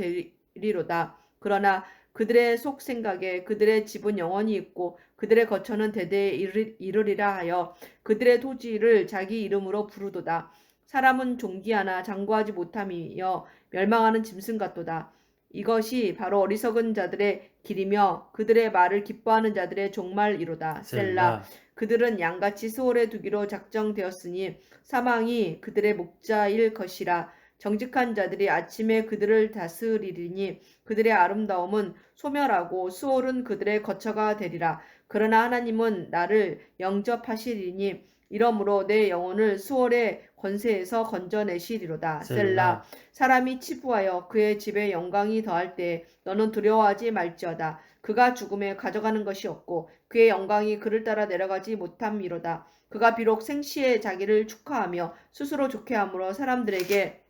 되리로다. 그러나 그들의 속 생각에 그들의 집은 영원히 있고 그들의 거처는 대대에 이르리라 하여 그들의 토지를 자기 이름으로 부르도다. 사람은 존귀하나 장구하지 못함이여 멸망하는 짐승 같도다. 이것이 바로 어리석은 자들의 길이며 그들의 말을 기뻐하는 자들의 종말이로다. 셀라. 그들은 양같이 수월에 두기로 작정되었으니 사망이 그들의 목자일 것이라. 정직한 자들이 아침에 그들을 다스리리니 그들의 아름다움은 소멸하고 수월은 그들의 거처가 되리라. 그러나 하나님은 나를 영접하시리니 이러므로 내 영혼을 수월의 권세에서 건져내시리로다. 셀라. 사람이 치부하여 그의 집에 영광이 더할 때에 너는 두려워하지 말지어다. 그가 죽음에 가져가는 것이 없고 그의 영광이 그를 따라 내려가지 못함이로다. 그가 비록 생시에 자기를 축하하며 스스로 좋게 함으로 사람들에게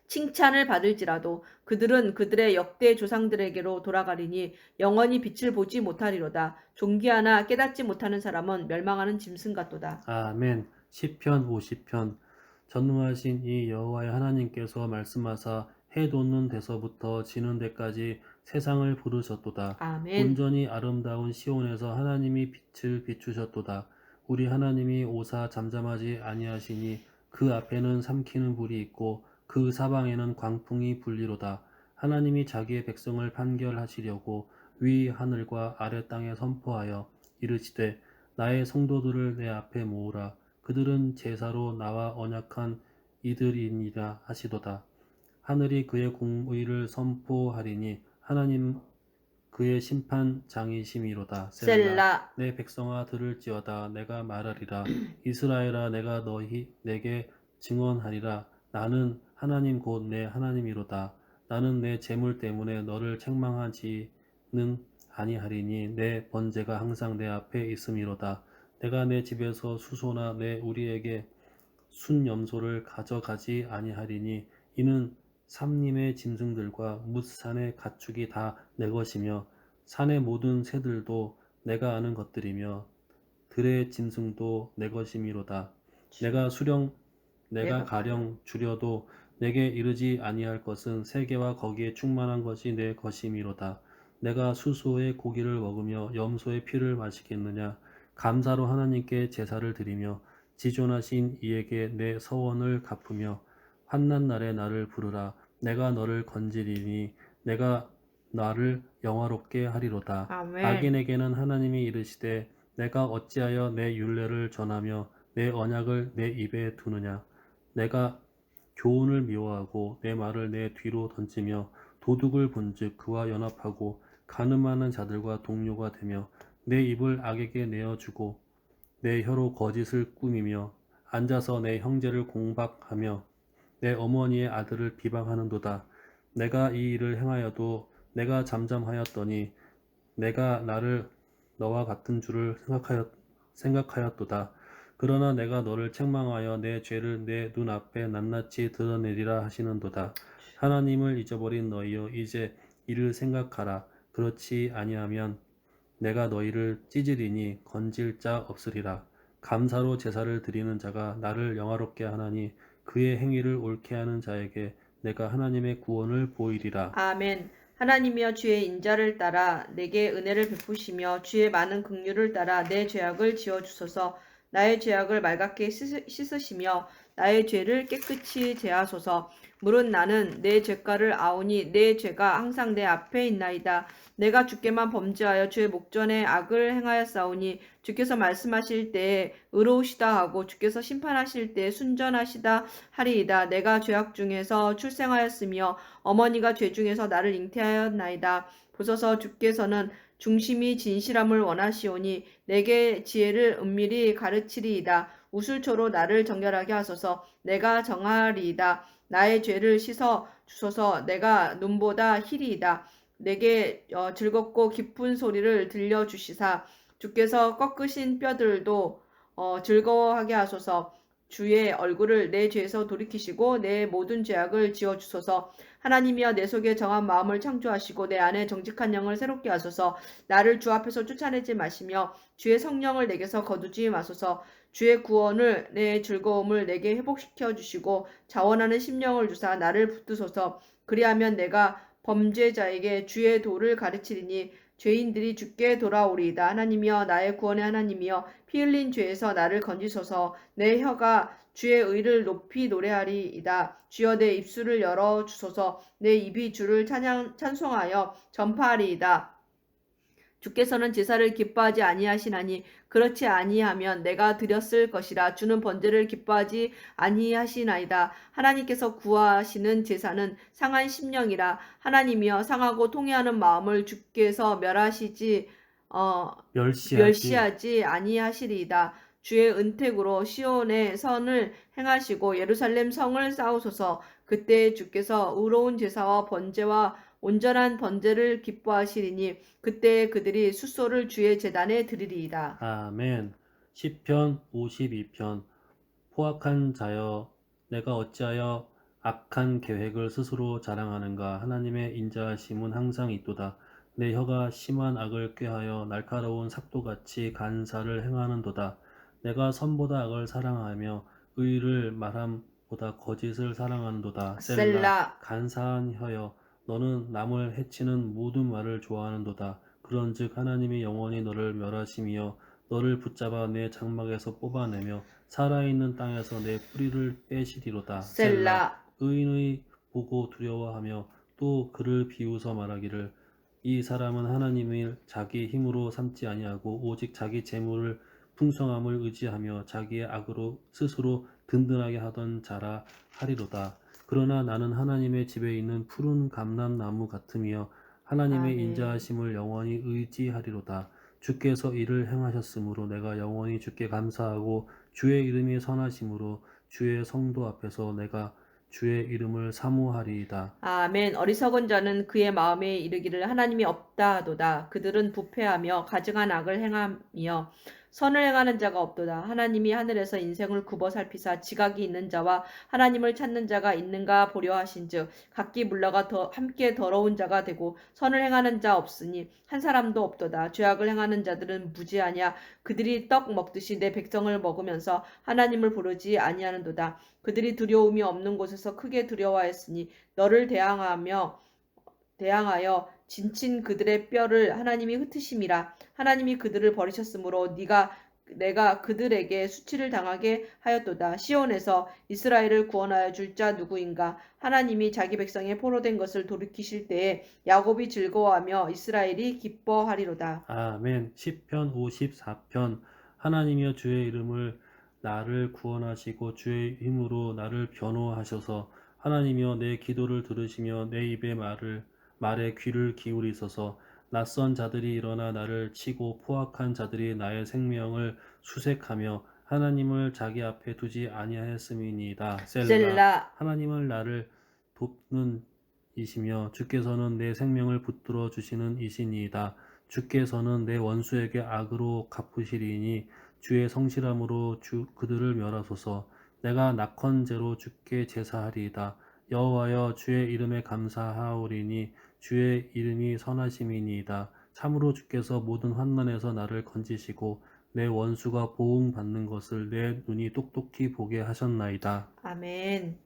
칭찬을 받을지라도 그들은 그들의 역대 조상들에게로 돌아가리니 영원히 빛을 보지 못하리로다. 존귀하나 깨닫지 못하는 사람은 멸망하는 짐승 같도다. 아멘. 시편 50편. 전능하신 이 여호와의 하나님께서 말씀하사 해 돋는 데서부터 지는 데까지 세상을 부르셨도다. 아멘. 온전히 아름다운 시온에서 하나님이 빛을 비추셨도다. 우리 하나님이 오사 잠잠하지 아니하시니 그 앞에는 삼키는 불이 있고 그 사방에는 광풍이 불리로다. 하나님이 자기의 백성을 판결하시려고 위 하늘과 아래 땅에 선포하여 이르시되 나의 성도들을 내 앞에 모으라. 그들은 제사로 나와 언약한 이들이니라 하시도다. 하늘이 그의 공의를 선포하리니 하나님 그의 심판장이심이로다. 셀라. 내 백성아 들을지어다. 내가 말하리라. 이스라엘아 내가 내게 증언하리라. 나는 하나님 곧 내 하나님이로다. 나는 내 재물 때문에 너를 책망하지는 아니하리니 내 번제가 항상 내 앞에 있음이로다. 내가 내 집에서 수소나 내 우리에게 순염소를 가져가지 아니하리니 이는 삼림의 짐승들과 뭇산의 가축이 다 내 것이며 산의 모든 새들도 내가 아는 것들이며 들의 짐승도 내 것이미로다. 내가 가령 줄여도 내게 이르지 아니할 것은 세계와 거기에 충만한 것이 내 것이미로다. 내가 수소의 고기를 먹으며 염소의 피를 마시겠느냐? 감사로 하나님께 제사를 드리며 지존하신 이에게 내 서원을 갚으며 환난 날에 나를 부르라. 내가 너를 건지리니 내가 나를 영화롭게 하리로다. 아멘. 악인에게는 하나님이 이르시되 내가 어찌하여 내 율례를 전하며 내 언약을 내 입에 두느냐? 내가 교훈을 미워하고 내 말을 내 뒤로 던지며 도둑을 본즉 그와 연합하고 가늠하는 자들과 동료가 되며 내 입을 악에게 내어주고 내 혀로 거짓을 꾸미며 앉아서 내 형제를 공박하며 내 어머니의 아들을 비방하는도다. 내가 이 일을 행하여도 내가 잠잠하였더니 내가 나를 너와 같은 줄을 생각하였도다. 그러나 내가 너를 책망하여 내 죄를 내 눈앞에 낱낱이 드러내리라 하시는도다. 하나님을 잊어버린 너희여 이제 이를 생각하라. 그렇지 아니하면 내가 너희를 찢으리니 건질 자 없으리라. 감사로 제사를 드리는 자가 나를 영화롭게 하나니 그의 행위를 옳게 하는 자에게 내가 하나님의 구원을 보이리라. 아멘. 하나님이여 주의 인자를 따라 내게 은혜를 베푸시며 주의 많은 긍휼을 따라 내 죄악을 지워 주소서. 나의 죄악을 맑게 씻으시며 나의 죄를 깨끗이 제하소서. 물은 나는 내 죄가를 아오니 내 죄가 항상 내 앞에 있나이다. 내가 주께만 범죄하여 주의 목전에 악을 행하였사오니 주께서 말씀하실 때에 의로우시다 하고 주께서 심판하실 때에 순전하시다 하리이다. 내가 죄악 중에서 출생하였으며 어머니가 죄 중에서 나를 잉태하였나이다. 보소서 주께서는 중심이 진실함을 원하시오니 내게 지혜를 은밀히 가르치리이다. 우술초로 나를 정결하게 하소서. 내가 정하리이다. 나의 죄를 씻어 주소서. 내가 눈보다 희리이다. 내게 즐겁고 기쁜 소리를 들려주시사 주께서 꺾으신 뼈들도 즐거워하게 하소서. 주의 얼굴을 내 죄에서 돌이키시고 내 모든 죄악을 지워주소서. 하나님이여 내 속에 정한 마음을 창조하시고 내 안에 정직한 영을 새롭게 하소서. 나를 주 앞에서 쫓아내지 마시며 주의 성령을 내게서 거두지 마소서. 주의 구원을 내 즐거움을 내게 회복시켜 주시고 자원하는 심령을 주사 나를 붙드소서. 그리하면 내가 범죄자에게 주의 도를 가르치리니 죄인들이 주께 돌아오리이다. 하나님이여 나의 구원의 하나님이여 피 흘린 죄에서 나를 건지소서. 내 혀가 주의 의를 높이 노래하리이다. 주여 내 입술을 열어 주소서. 내 입이 주를 찬송하여 전파하리이다. 주께서는 제사를 기뻐하지 아니하시나니 그렇지 아니하면 내가 드렸을 것이라. 주는 번제를 기뻐하지 아니하시나이다. 하나님께서 구하시는 제사는 상한 심령이라. 하나님이여 상하고 통회하는 마음을 주께서 멸시하지 아니하시리이다. 주의 은택으로 시온의 선을 행하시고 예루살렘 성을 쌓으소서. 그때 주께서 의로운 제사와 번제와 온전한 번제를 기뻐하시리니 그때 그들이 숫소를 주의 제단에 드리리이다. 아멘. 시편 52편. 포악한 자여 내가 어찌하여 악한 계획을 스스로 자랑하는가. 하나님의 인자하심은 항상 있도다. 내 혀가 심한 악을 꾀하여 날카로운 삭도같이 간사를 행하는도다. 내가 선보다 악을 사랑하며 의를 말함보다 거짓을 사랑하는도다. 셀라. 간사한 혀여 너는 남을 해치는 모든 말을 좋아하는도다. 그런즉 하나님이 영원히 너를 멸하심이여 너를 붙잡아 내 장막에서 뽑아내며 살아있는 땅에서 내 뿌리를 빼시리로다. 셀라. 의인의 보고 두려워하며 또 그를 비웃어 말하기를 이 사람은 하나님을 자기 힘으로 삼지 아니하고 오직 자기 재물을 풍성함을 의지하며 자기의 악으로 스스로 든든하게 하던 자라 하리로다. 그러나 나는 하나님의 집에 있는 푸른 감람나무 같으며 하나님의 아멘. 인자하심을 영원히 의지하리로다. 주께서 이를 행하셨으므로 내가 영원히 주께 감사하고 주의 이름이 선하심으로 주의 성도 앞에서 내가 주의 이름을 사모하리이다. 아멘. 어리석은 자는 그의 마음에 이르기를 하나님이 없다 하도다. 그들은 부패하며 가증한 악을 행하며 선을 행하는 자가 없도다. 하나님이 하늘에서 인생을 굽어 살피사 지각이 있는 자와 하나님을 찾는 자가 있는가 보려 하신즉 각기 물러가 함께 더러운 자가 되고 선을 행하는 자 없으니 한 사람도 없도다. 죄악을 행하는 자들은 무지하냐. 그들이 떡 먹듯이 내 백성을 먹으면서 하나님을 부르지 아니하는도다. 그들이 두려움이 없는 곳에서 크게 두려워하였으니 너를 대항하여 진친 그들의 뼈를 하나님이 흩으심이라. 하나님이 그들을 버리셨으므로 내가 그들에게 수치를 당하게 하였도다. 시온에서 이스라엘을 구원하여 줄 자 누구인가? 하나님이 자기 백성의 포로된 것을 돌이키실 때에 야곱이 즐거워하며 이스라엘이 기뻐하리로다. 아멘. 시편 54편. 하나님이여 주의 이름을 나를 구원하시고 주의 힘으로 나를 변호하셔서 하나님이여 내 기도를 들으시며 내 입의 말에 귀를 기울이소서. 낯선 자들이 일어나 나를 치고 포악한 자들이 나의 생명을 수색하며 하나님을 자기 앞에 두지 아니하였음이니이다. 셀라. 하나님을 나를 돕는 이시며 주께서는 내 생명을 붙들어 주시는 이시니이다. 주께서는 내 원수에게 악으로 갚으시리니 주의 성실함으로 그들을 멸하소서. 내가 낙헌제로 주께 제사하리이다. 여호와여 주의 이름에 감사하오리니 주의 이름이 선하심이니이다. 참으로 주께서 모든 환난에서 나를 건지시고 내 원수가 보응받는 것을 내 눈이 똑똑히 보게 하셨나이다. 아멘.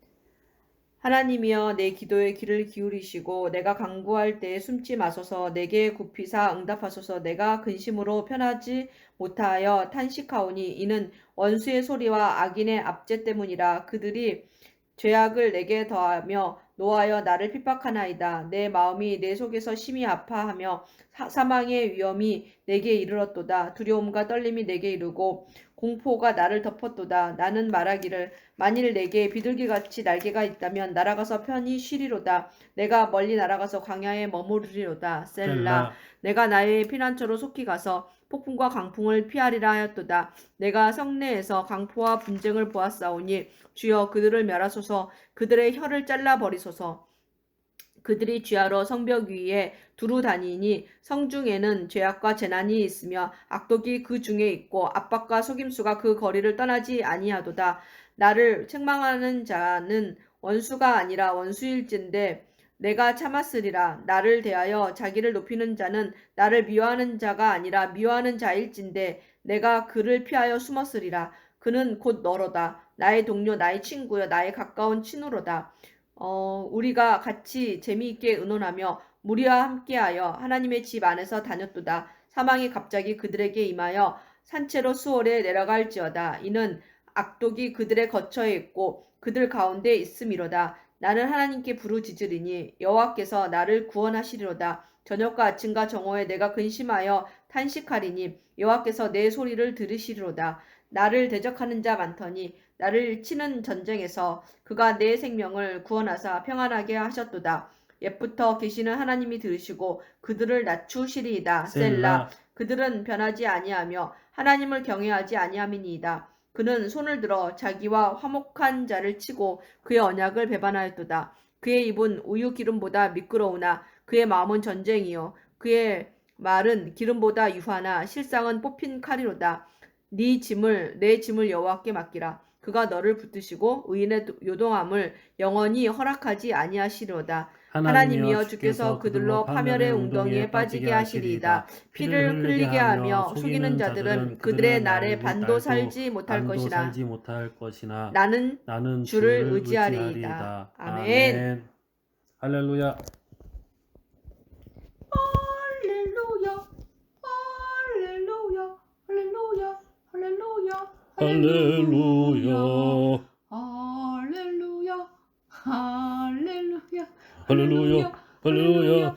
하나님이여 내 기도에 귀를 기울이시고 내가 간구할 때에 숨지 마소서. 내게 굽히사 응답하소서. 내가 근심으로 편하지 못하여 탄식하오니 이는 원수의 소리와 악인의 압제 때문이라. 그들이 죄악을 내게 더하며 노하여 나를 핍박하나이다. 내 마음이 내 속에서 심히 아파하며 사망의 위험이 내게 이르렀도다. 두려움과 떨림이 내게 이르고 공포가 나를 덮었도다. 나는 말하기를 만일 내게 비둘기같이 날개가 있다면 날아가서 편히 쉬리로다. 내가 멀리 날아가서 광야에 머무르리로다. 셀라. 내가 나의 피난처로 속히 가서 폭풍과 강풍을 피하리라 하였도다. 내가 성내에서 강포와 분쟁을 보았사오니 주여 그들을 멸하소서. 그들의 혀를 잘라버리소서. 그들이 쥐하러 성벽 위에 두루 다니니 성중에는 죄악과 재난이 있으며 악독이 그 중에 있고 압박과 속임수가 그 거리를 떠나지 아니하도다. 나를 책망하는 자는 원수가 아니라 원수일진데 내가 참았으리라. 나를 대하여 자기를 높이는 자는 나를 미워하는 자가 아니라 미워하는 자일진데 내가 그를 피하여 숨었으리라. 그는 곧 너로다. 나의 동료, 나의 친구여, 나의 가까운 친우로다. 우리가 같이 재미있게 의논하며 무리와 함께하여 하나님의 집 안에서 다녔도다. 사망이 갑자기 그들에게 임하여 산채로 수월에 내려갈지어다. 이는 악독이 그들의 거처에 있고 그들 가운데 있음이로다. 나는 하나님께 부르짖으리니 여호와께서 나를 구원하시리로다. 저녁과 아침과 정오에 내가 근심하여 탄식하리니 여호와께서 내 소리를 들으시리로다. 나를 대적하는 자 많더니 나를 치는 전쟁에서 그가 내 생명을 구원하사 평안하게 하셨도다. 옛부터 계시는 하나님이 들으시고 그들을 낮추시리이다. 셀라. 그들은 변하지 아니하며 하나님을 경외하지 아니함이니이다. 그는 손을 들어 자기와 화목한 자를 치고 그의 언약을 배반하였도다. 그의 입은 우유 기름보다 미끄러우나 그의 마음은 전쟁이요 그의 말은 기름보다 유하나 실상은 뽑힌 칼이로다. 내 짐을 여호와께 맡기라. 그가 너를 붙드시고 의인의 요동함을 영원히 허락하지 아니하시리로다. 하나님이여 주께서 그들로 파멸의 웅덩이에 빠지게 하시리이다. 피를 흘리게 하며 속이는 자들은 그들의 날에 반도 살지 못할 것이나 나는 주를 의지하리이다. 아멘. 할렐루야. 할렐루야. 할렐루야. 할렐루야. 할렐루야. 할렐루야. 할렐루야. 할렐루야. 할렐루야. 할렐루야. 할렐루야.